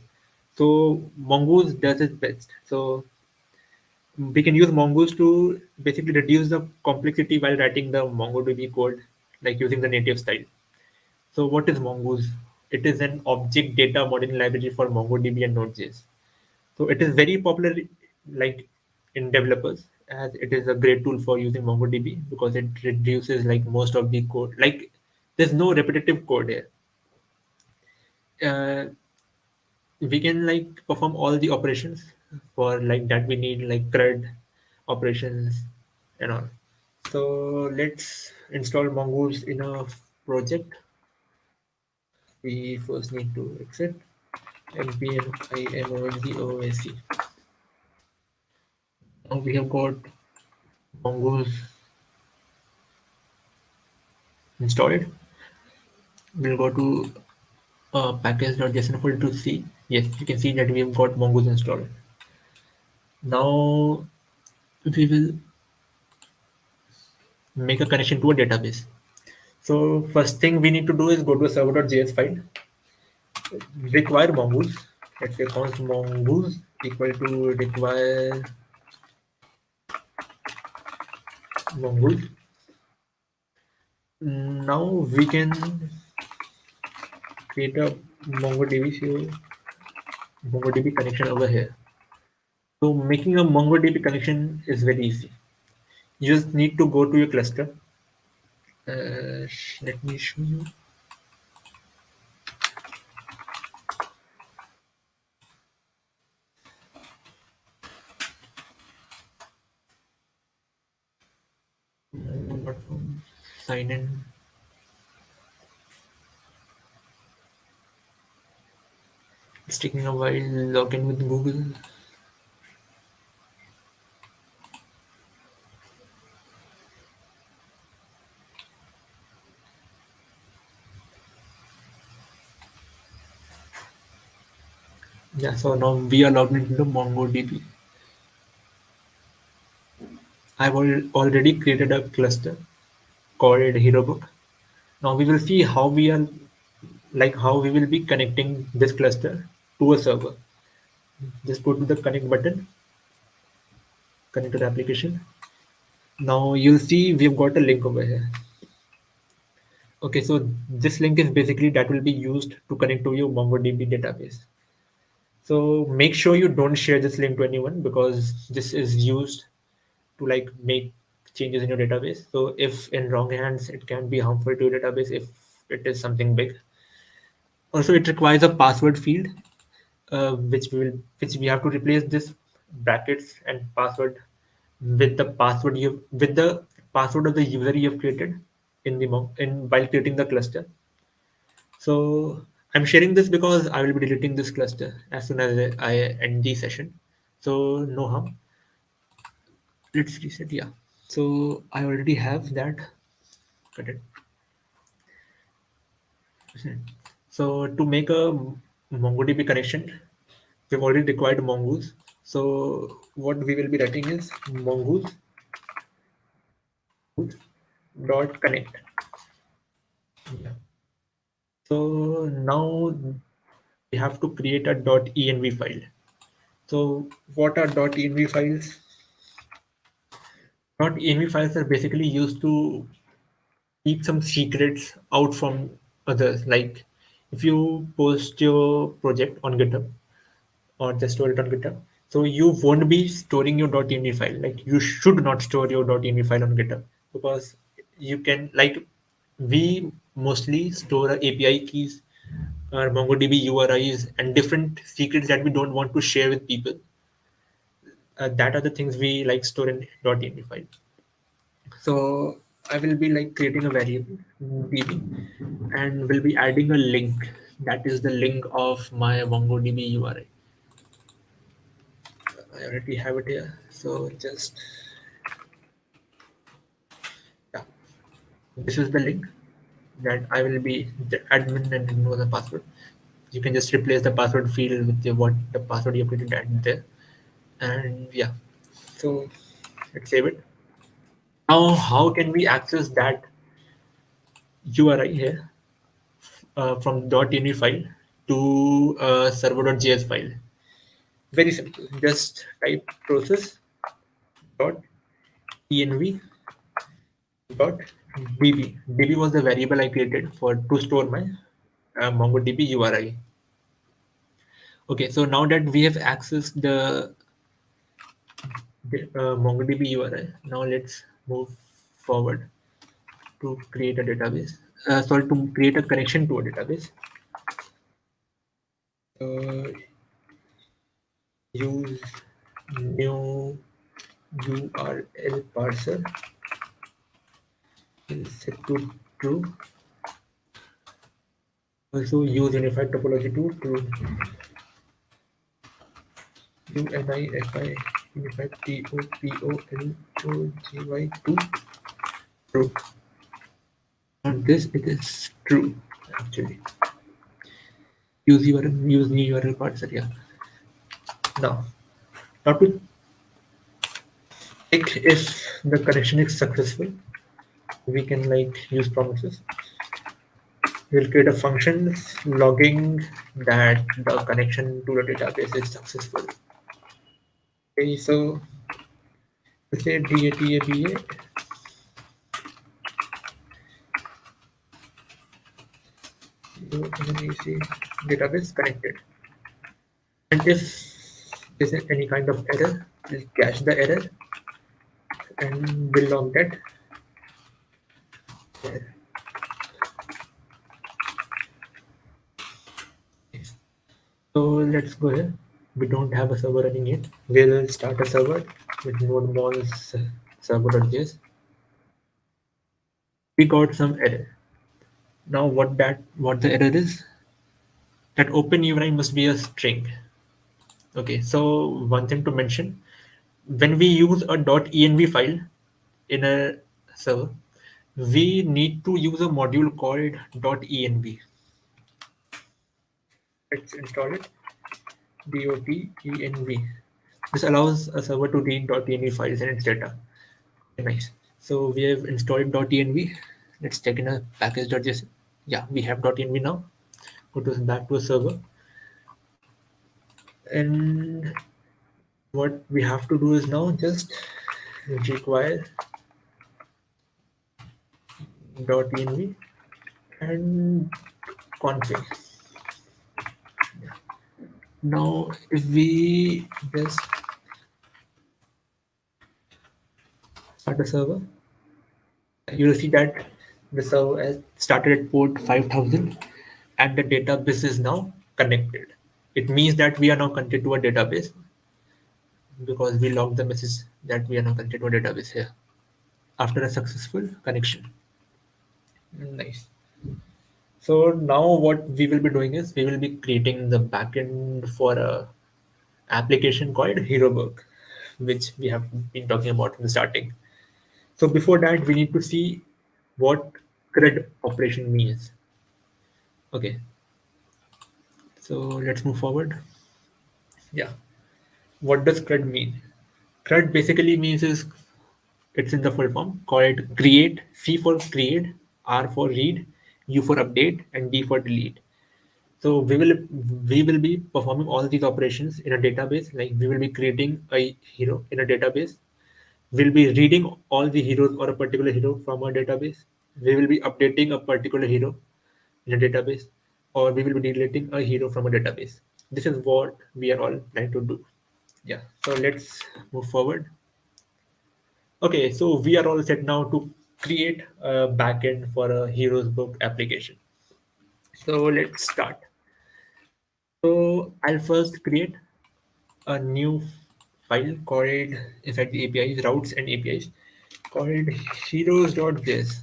So Mongoose does it best. So we can use Mongoose to basically reduce the complexity while writing the MongoDB code, like using the native style. So what is Mongoose? It is an object data modeling library for MongoDB and Node.js. So it is very popular, like in developers, as it is a great tool for using MongoDB because it reduces like most of the code. Like there's no repetitive code here. Uh, we can like perform all the operations for like that we need like CRUD operations and all. So let's install Mongoose in a project. We first need to exit npm imongose. Now we have got Mongoose installed. We'll go to package.json folder to see. Yes, you can see that we have got Mongoose installed. Now we will make a connection to a database. So first thing we need to do is go to a server.js file, require Mongoose. Let's say const mongoose equal to require mongoose. Now we can create a MongoDB connection over here. So making a MongoDB connection is very easy. You just need to go to your cluster. Let me show you. Sign in. It's taking a while. Log in with Google. Yeah, so now we are logged into the MongoDB. I've already created a cluster called HeroBook. Now we will see how we will be connecting this cluster to a server. Just go to the connect button, connect to the application. Now you'll see we've got a link over here. Okay, so this link is basically that will be used to connect to your MongoDB database. So make sure you don't share this link to anyone because this is used to like make changes in your database. So if in wrong hands, it can be harmful to your database if it is something big. Also, it requires a password field, which we have to replace this brackets and password with the password of the user you have created in while creating the cluster. So I'm sharing this because I will be deleting this cluster as soon as I end the session. So no harm. Let's reset. Yeah. So I already have that. Got it. So to make a MongoDB connection, we've already required Mongoose. So what we will be writing is Mongoose dot connect. Yeah. So now we have to create a .env file. So what are .env files? .env files are basically used to keep some secrets out from others. Like if you post your project on GitHub or just store it on GitHub, so you won't be storing your .env file. Like you should not store your .env file on GitHub because you can like we mostly store our API keys, our MongoDB URIs, and different secrets that we don't want to share with people. That are the things we like store in .env file. So I will be like creating a variable db and will be adding a link. That is the link of my MongoDB URI. I already have it here. So just yeah, this is the link that I will be the admin and know the password. You can just replace the password field with what the password you created at there. And yeah, so let's save it. Now, how can we access that URI here from .env file to a server.js file? Very simple. Just type process dot env dot db. db was the variable I created for to store my MongoDB URI. Okay, so now that we have accessed the MongoDB URI, now let's move forward to create a database. Sorry, to create a connection to a database. Uh, use new URL parser is set to true. Also use unified topology to true. UNIFI unified TOPOLOGY to true. On this it is true actually. Use new URL parser. Yeah. Now, now to check if the connection is successful, we can like use promises. We'll create a function logging that the connection to the database is successful. Okay, so we say DATABA UNEC database connected. And if there's any kind of error, we'll cache the error and we'll log that error. So let's go here. We don't have a server running yet. We'll start a server with node.js server.js. We got some error. Now what the error is? That open URI must be a string. Okay, so one thing to mention, when we use a .env file in a server, we need to use a module called .env. Let's install it. .env. This allows a server to read .env files and its data. Nice. So we have installed .env. Let's check in a package.json. Yeah, we have .env now. Go to back to a server. And what we have to do is now just require .env and config. Now, if we just start a server, you will see that the server has started at port 5000 and the database is now connected. It means that we are now connected to a database because we logged the message that we are now connected to a database here after a successful connection. Nice. So now what we will be doing is we will be creating the backend for a application called HeroBug, which we have been talking about in the starting. So before that, we need to see what CRUD operation means. Okay, so let's move forward. Yeah, what does CRUD mean? CRUD basically means is it's in the full form called create, C for create, R for read, U for update, and D for delete. So we will be performing all these operations in a database. Like we will be creating a hero in a database. We'll be reading all the heroes or a particular hero from a database. We will be updating a particular hero in a database, or we will be deleting a hero from a database. This is what we are all trying to do. Yeah. So let's move forward. Okay. So we are all set now to create a backend for a heroes book application. So let's start. So I'll first create a new file called inside the APIs, routes and APIs called heroes.js.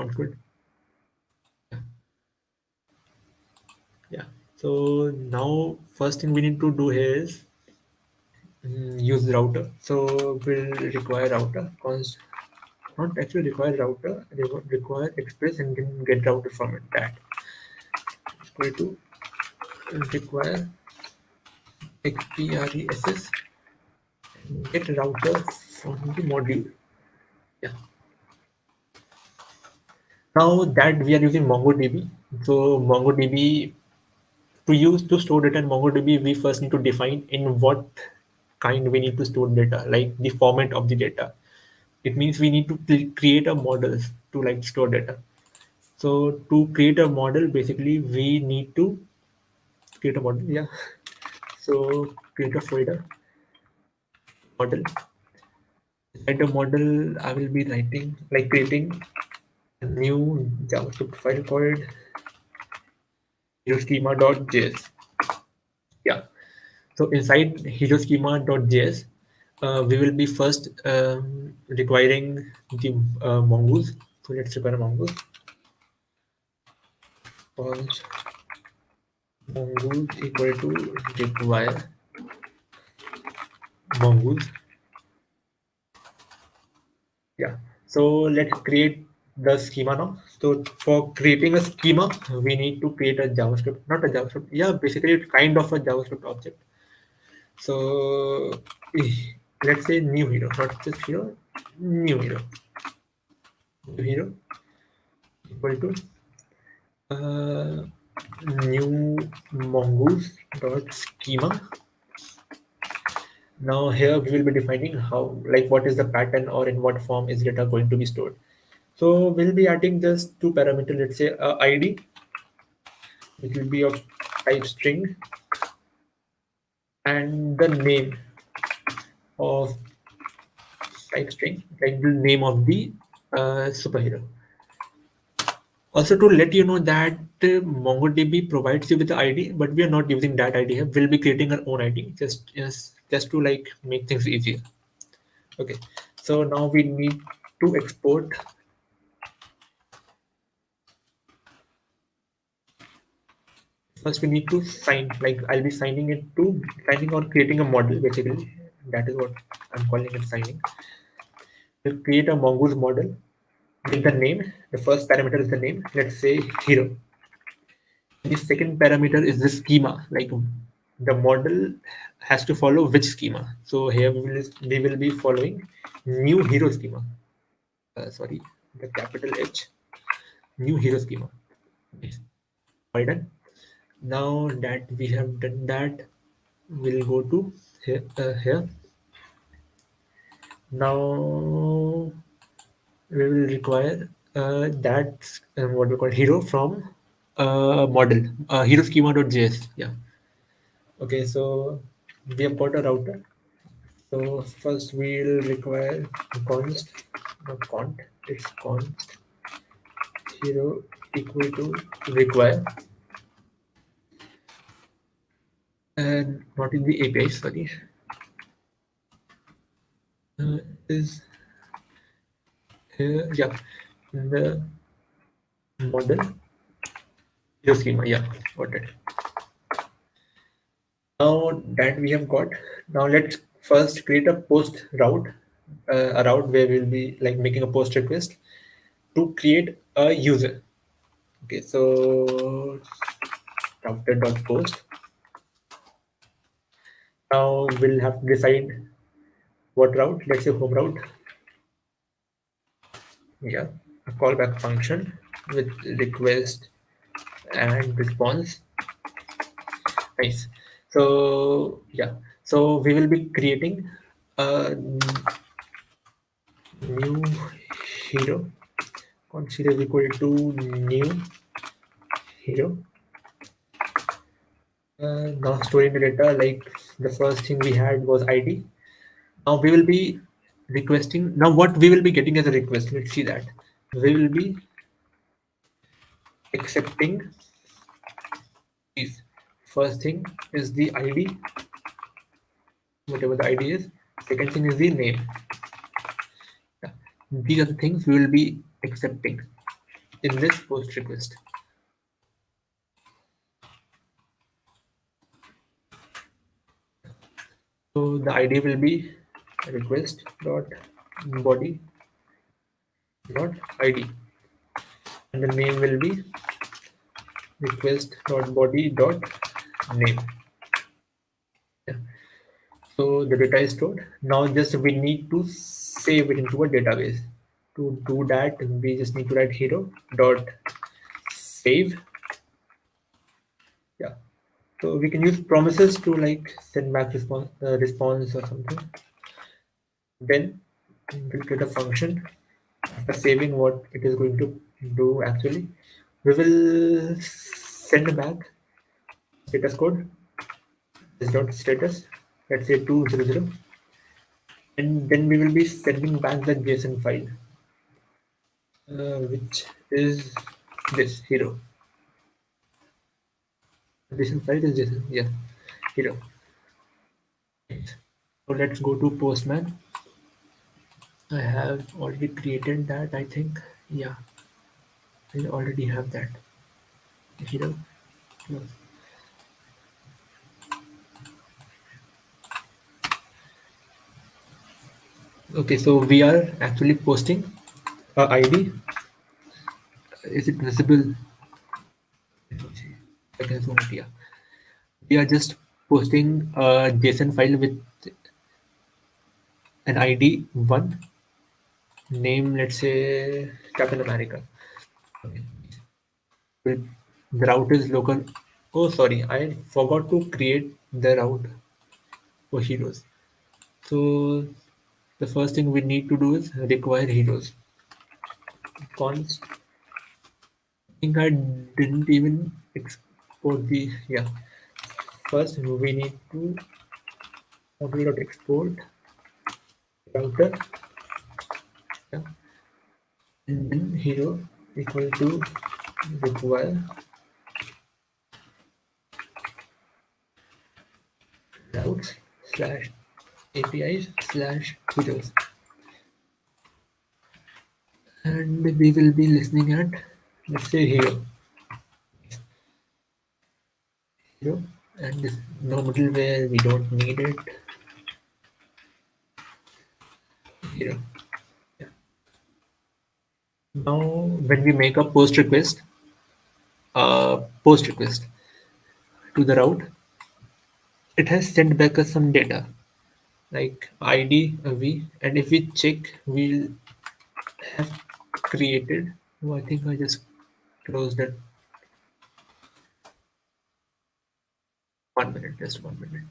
Sounds good. Yeah. So now first thing we need to do here is use the router. So we'll require router. Not actually require router. Require express and then get router from it. That equal to require xpress get router from the module. Yeah. Now that we are using MongoDB, so MongoDB to use to store data in MongoDB, we first need to define in what kind we need to store data, like the format of the data. It means we need to create a model to like store data. So to create a model, basically we need to create a model. Yeah. So create a folder model. Inside the model, I will be writing like creating a new JavaScript file called schema.js. Yeah. So inside schema.js, we will be first requiring the mongoose. So let's require a mongoose. False mongoose equal to require mongoose. Yeah. So let's create the schema now. So for creating a schema, we need to create a JavaScript, not a JavaScript. Yeah, basically it's kind of a JavaScript object. So eh, let's say new hero, not just hero, new hero. New hero equal to uh, new mongoose dot schema. Now here we will be defining how, like what is the pattern or in what form is data going to be stored. So we'll be adding just two parameters, let's say ID It will be of type string and the name of type string, like the name of the superhero. Also, to let you know that MongoDB provides you with the ID, but we are not using that ID here. We'll be creating our own ID just to like make things easier. Okay, so now we need to export. First, we need to sign. Like I'll be signing or creating a model. Basically, that is what I'm calling it, signing. We'll create a Mongoose model with the name. The first parameter is the name. Let's say hero. The second parameter is the schema. Like the model has to follow which schema. So here we will be following new hero schema. Sorry, the capital H, new hero schema. Yes. All done. Now that we have done that, we'll go to here. Here. Now we will require that what we call hero from model hero schema.js. Yeah. Okay. So we have got a router. So first we'll require const, not cont, it's const hero equal to require, and not in the API, sorry, is here, yeah, in the model hero schema, yeah, got it. Now that we have got, now let's first create a post route, a route where we'll be like making a post request to create a user. Okay, so router.post. Now we'll have to decide what route. Let's say home route. Yeah, a callback function with request and response. Nice. So yeah, so we will be creating a new hero. Consider equal to new hero. Now storing the data, like the first thing we had was ID. Now we will be requesting. Now what we will be getting as a request? Let's see that. We will be accepting is first thing is the ID, whatever the ID is. Second thing is the name. Yeah. These are the things we will be accepting in this post request. So the ID will be request dot body dot ID, and the name will be request dot body dot name. Yeah. So the data is stored. Now just we need to save it into a database. To do that, we just need to write hero dot save. Yeah. So we can use promises to like send back response or something. Then we'll create a function after saving what it is going to do actually. We will send back status code is dot status. Let's say 200, and then we will be sending back the JSON file, which is this hero. JSON file is JSON, yeah, hero. So let's go to Postman. I have already created that, I think. Yeah, I already have that. Hero. Close. Okay, so we are actually posting ID. Is it visible? Okay, so yeah, we are just posting a JSON file with an ID one, name, let's say Captain America. Okay. The route is local. Oh, sorry, I forgot to create the route for heroes. So the first thing we need to do is require heroes. Const. I think I didn't even. export the, yeah, first we need to model.export router, yeah, and then hero equal to require routes slash APIs slash heroes, and we will be listening at, let's say, hero, and this no middleware, we don't need it, hero. Yeah. Now when we make a post request to the route, it has sent back us some data like ID, v, and if we check, we'll have created. Oh, I think I just closed that. 1 minute, just 1 minute.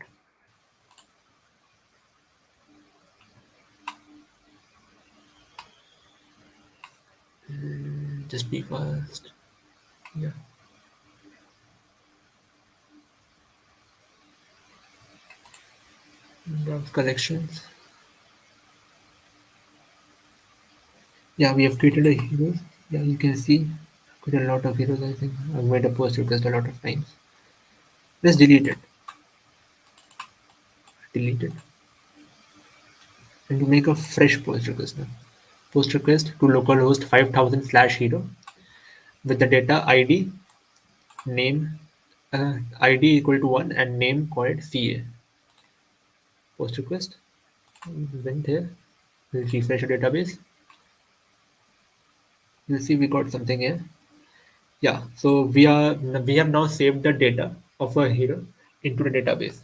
Just be fast. Yeah. Browse collections. Yeah, we have created a heroes. Yeah, you can see created a lot of heroes. I think I've made a post request a lot of times. Let's delete it. Delete it. And you make a fresh post request now. Post request to localhost 5000 slash hero with the data ID, name, ID equal to 1 and name called CA. Post request. Went here. We'll refresh the database. You'll see we got something here. Yeah, so we have now saved the data of a hero into the database,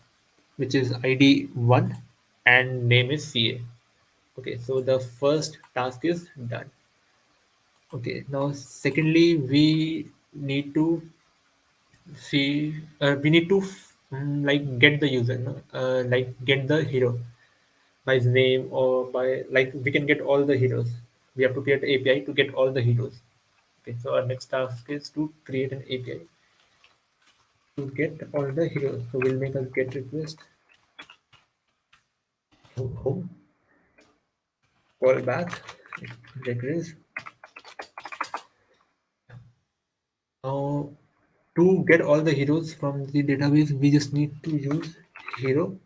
which is ID 1 and name is CA. Okay, so the first task is done. Okay, now secondly, need to we need to like get the user, no? Like get the hero by his name or by, like, we can get all the heroes. We have to create an API to get all the heroes. Okay, so our next task is to create an API to get all the heroes. So we'll make a get request home callback request. Now to get all the heroes from the database, we just need to use hero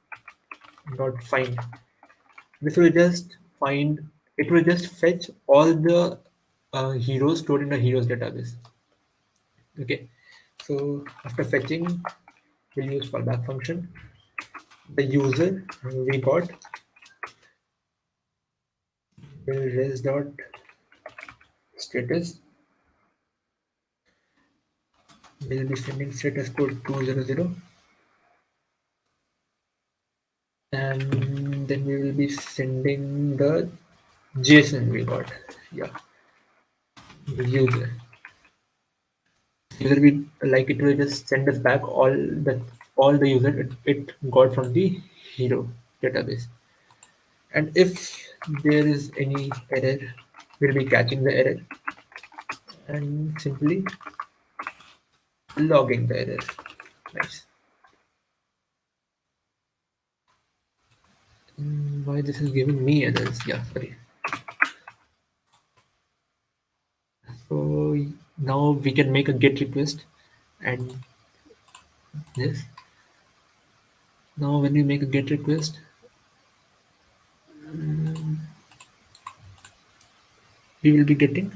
dot find. This will just find, it will just fetch all the heroes stored in the heroes database. Okay, so after fetching, we'll use callback function. The user we got will res dot status. We'll be sending status code 200, and then we will be sending the JSON we got. Yeah, the user we, like, it will just send us back all the user it got from the hero database. And if there is any error, we'll be catching the error and simply logging the error. Nice. Why this is giving me errors? Yeah, sorry. So now we can make a get request, and this. Now when we make a get request, we will be getting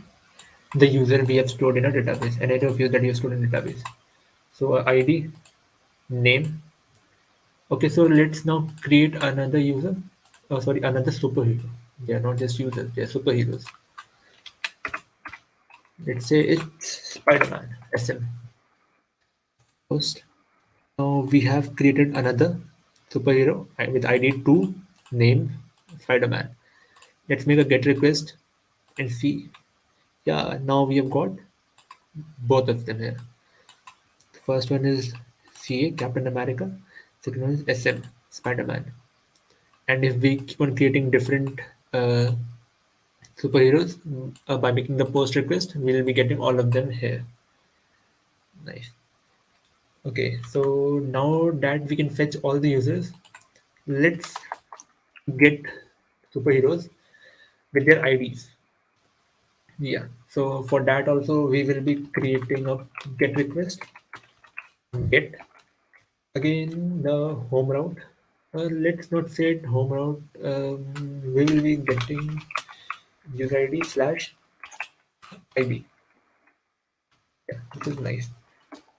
the user we have stored in a database, an array of users that we have stored in a database. So ID, name. Okay, so let's now create another user. Oh, sorry, another superhero. They are not just users; they are superheroes. Let's say it's Spider-Man, SM. Post. Now we have created another superhero with ID 2, name Spider-Man. Let's make a get request and see. Yeah, now we have got both of them here. The first one is CA, Captain America. Second one is SM, Spider-Man. And if we keep on creating different uh, superheroes by making the post request, we'll be getting all of them here. Nice. Okay, so now that we can fetch all the users, let's get superheroes with their IDs. Yeah, so for that also we will be creating a get request, get again the home route. Let's not say it home route. We will be getting user ID slash ID. Yeah, this is nice.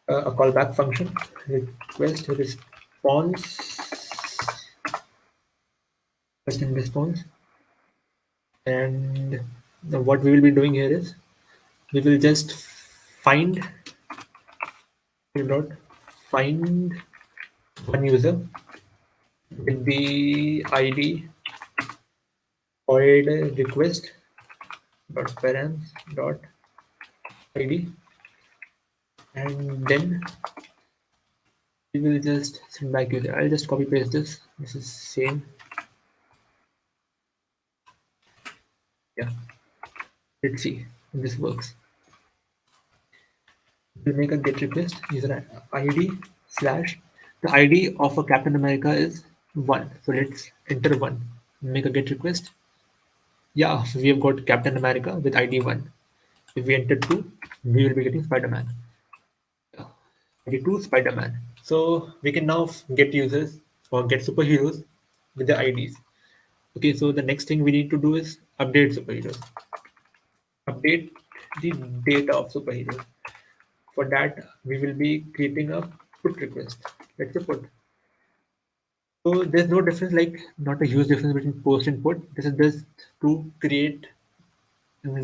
A callback function, request response, question response, and what we will be doing here is we will just find dot find one user with the ID void request dot params dot ID, and then we will just send back user. I'll just copy paste this. This is same. Yeah, let's see if this works. We'll make a get request user ID slash the ID of a Captain America is 1. So let's enter 1. Make a get request. Yeah, we have got Captain America with ID 1. If we enter 2, we will be getting Spider-Man. Yeah, ID 2 Spider-Man. So we can now get users or get superheroes with the IDs. Okay, so the next thing we need to do is update superheroes. Update the data of superheroes. For that, we will be creating a put request. Let's say put. So there's no difference, like not a huge difference between post and put. This is just to create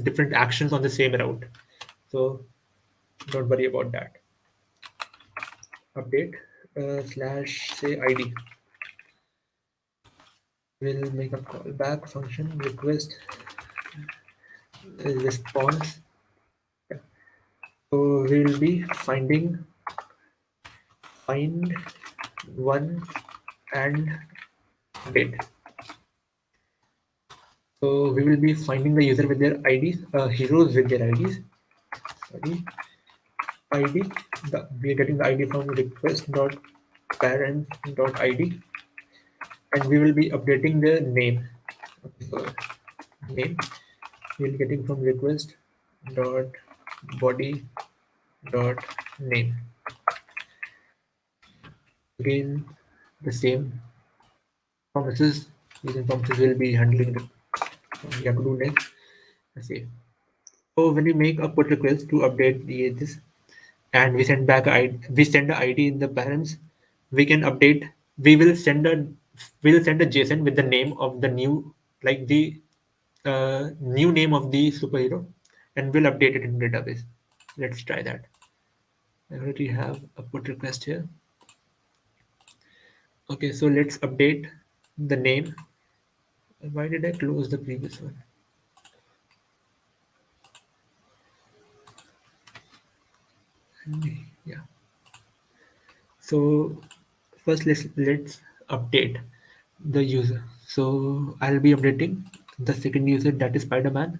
different actions on the same route. So don't worry about that. Update slash say ID. We'll make a callback function request response. So we'll be find one and date. So we will be finding the user with their IDs, heroes with their IDs. Sorry, ID. We are getting the ID from request dot parent dot ID, and we will be updating the name. Okay, so name we will getting from request dot body dot name. Again, the same promises. Using promises will be handling the we have to do next. Let's see. So when we make a put request to update the this and we send back we send the ID in the parents, we can update. We will send a JSON with the name of the new like the new name of the superhero, and we'll update it in database. Let's try that. I already have a put request here. Okay, so let's update the name. Why did I close the previous one? Yeah. So first let's update the user. So I'll be updating the second user, that is Spider-Man,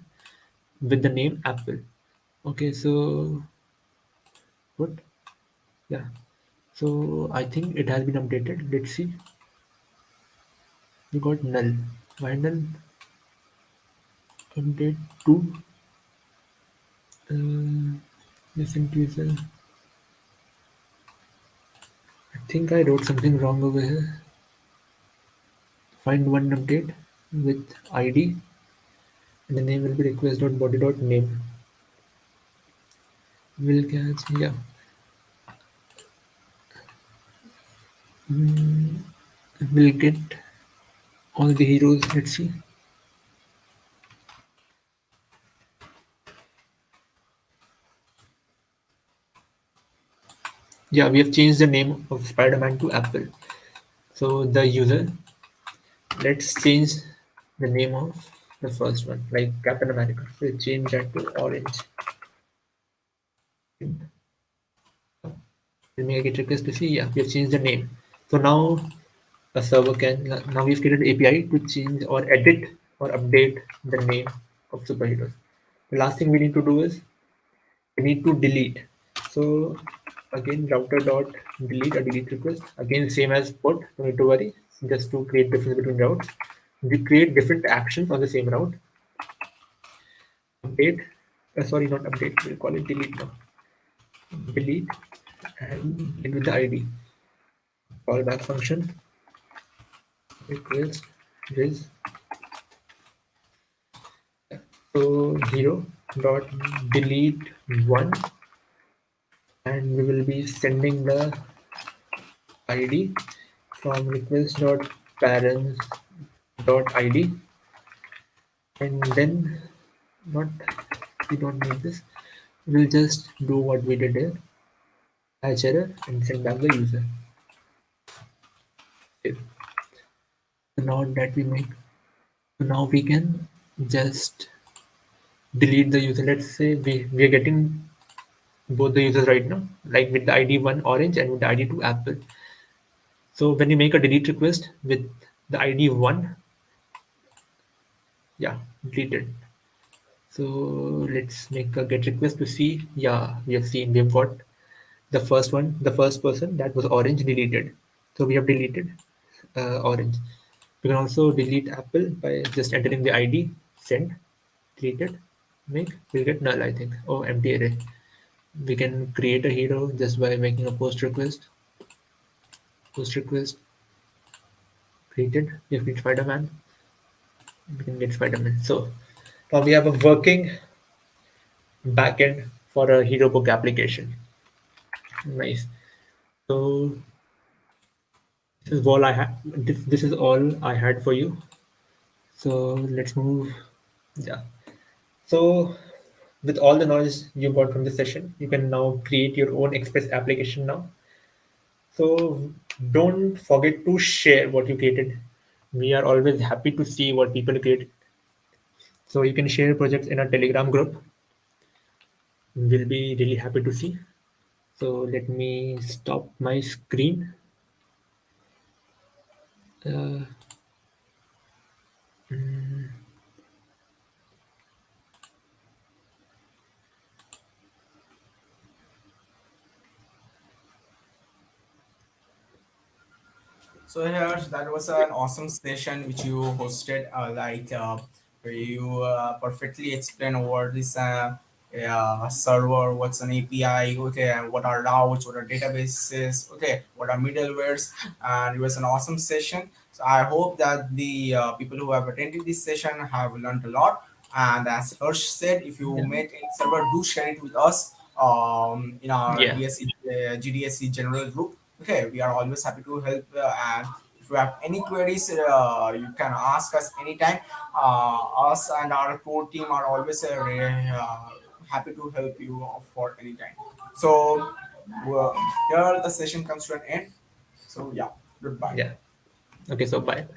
with the name Apple. Okay, so what? Yeah. So I think it has been updated. Let's see. We got null. Why null? Update to listen to user. I think I wrote something wrong over here. Find one update with ID, and the name will be request.body.name. Will catch, yeah. Mm, we'll get all the heroes. Let's see. Yeah, we have changed the name of Spider-Man to Apple. So the user, let's change the name of the first one, like Captain America. We'll change that to orange. We'll make a get request to see. Yeah, we have changed the name. So now a server can, now we've created an API to change or edit or update the name of superheroes. The last thing we need to do is we need to delete. So Again, router dot delete a delete request. Again, same as put. No need to worry. Just to create difference between routes. We create different actions on the same route. Update. Sorry, not update. We'll call it delete now. Delete and delete with the ID. Callback function request is so hero dot delete one, and we will be sending the ID from request dot parents dot ID, and then not, we don't need this. We'll just do what we did here, patch error, and send back the user. Okay. The node that we make. So now we can just delete the user. Let's say we are getting both the users right now, like with the ID 1 orange and with the ID 2 apple. So when you make a delete request with the ID 1, yeah, deleted. So let's make a get request to see. Yeah, we have seen, we have got the first one, the first person that was orange deleted. So we have deleted orange. We can also delete apple by just entering the ID, send, deleted, make, we'll get null, I think. Oh, empty array. We can create a hero just by making a post request created. We have created Spider-Man. We can get Spider-Man. So now we have a working backend for a hero book application. Nice. So this is all I had. This is all I had for you. So let's move. Yeah. So with all the knowledge you got from this session, you can now create your own Express application now. So don't forget to share what you created. We are always happy to see what people create. So you can share projects in a Telegram group. We'll be really happy to see. So let me stop my screen. Uh, So here, that was an awesome session which you hosted. Where you perfectly explain what is a server, what's an API, okay, and what are routes, what are databases, okay, what are middlewares, and it was an awesome session. So I hope that the people who have attended this session have learned a lot. And as Hirsch said, if you yeah. make any server, do share it with us in our Yeah. GDSC general group. Okay, we are always happy to help. And if you have any queries, you can ask us anytime. Us and our core team are always happy to help you for any time. So here the session comes to an end. So yeah, goodbye. Yeah. Okay. So bye.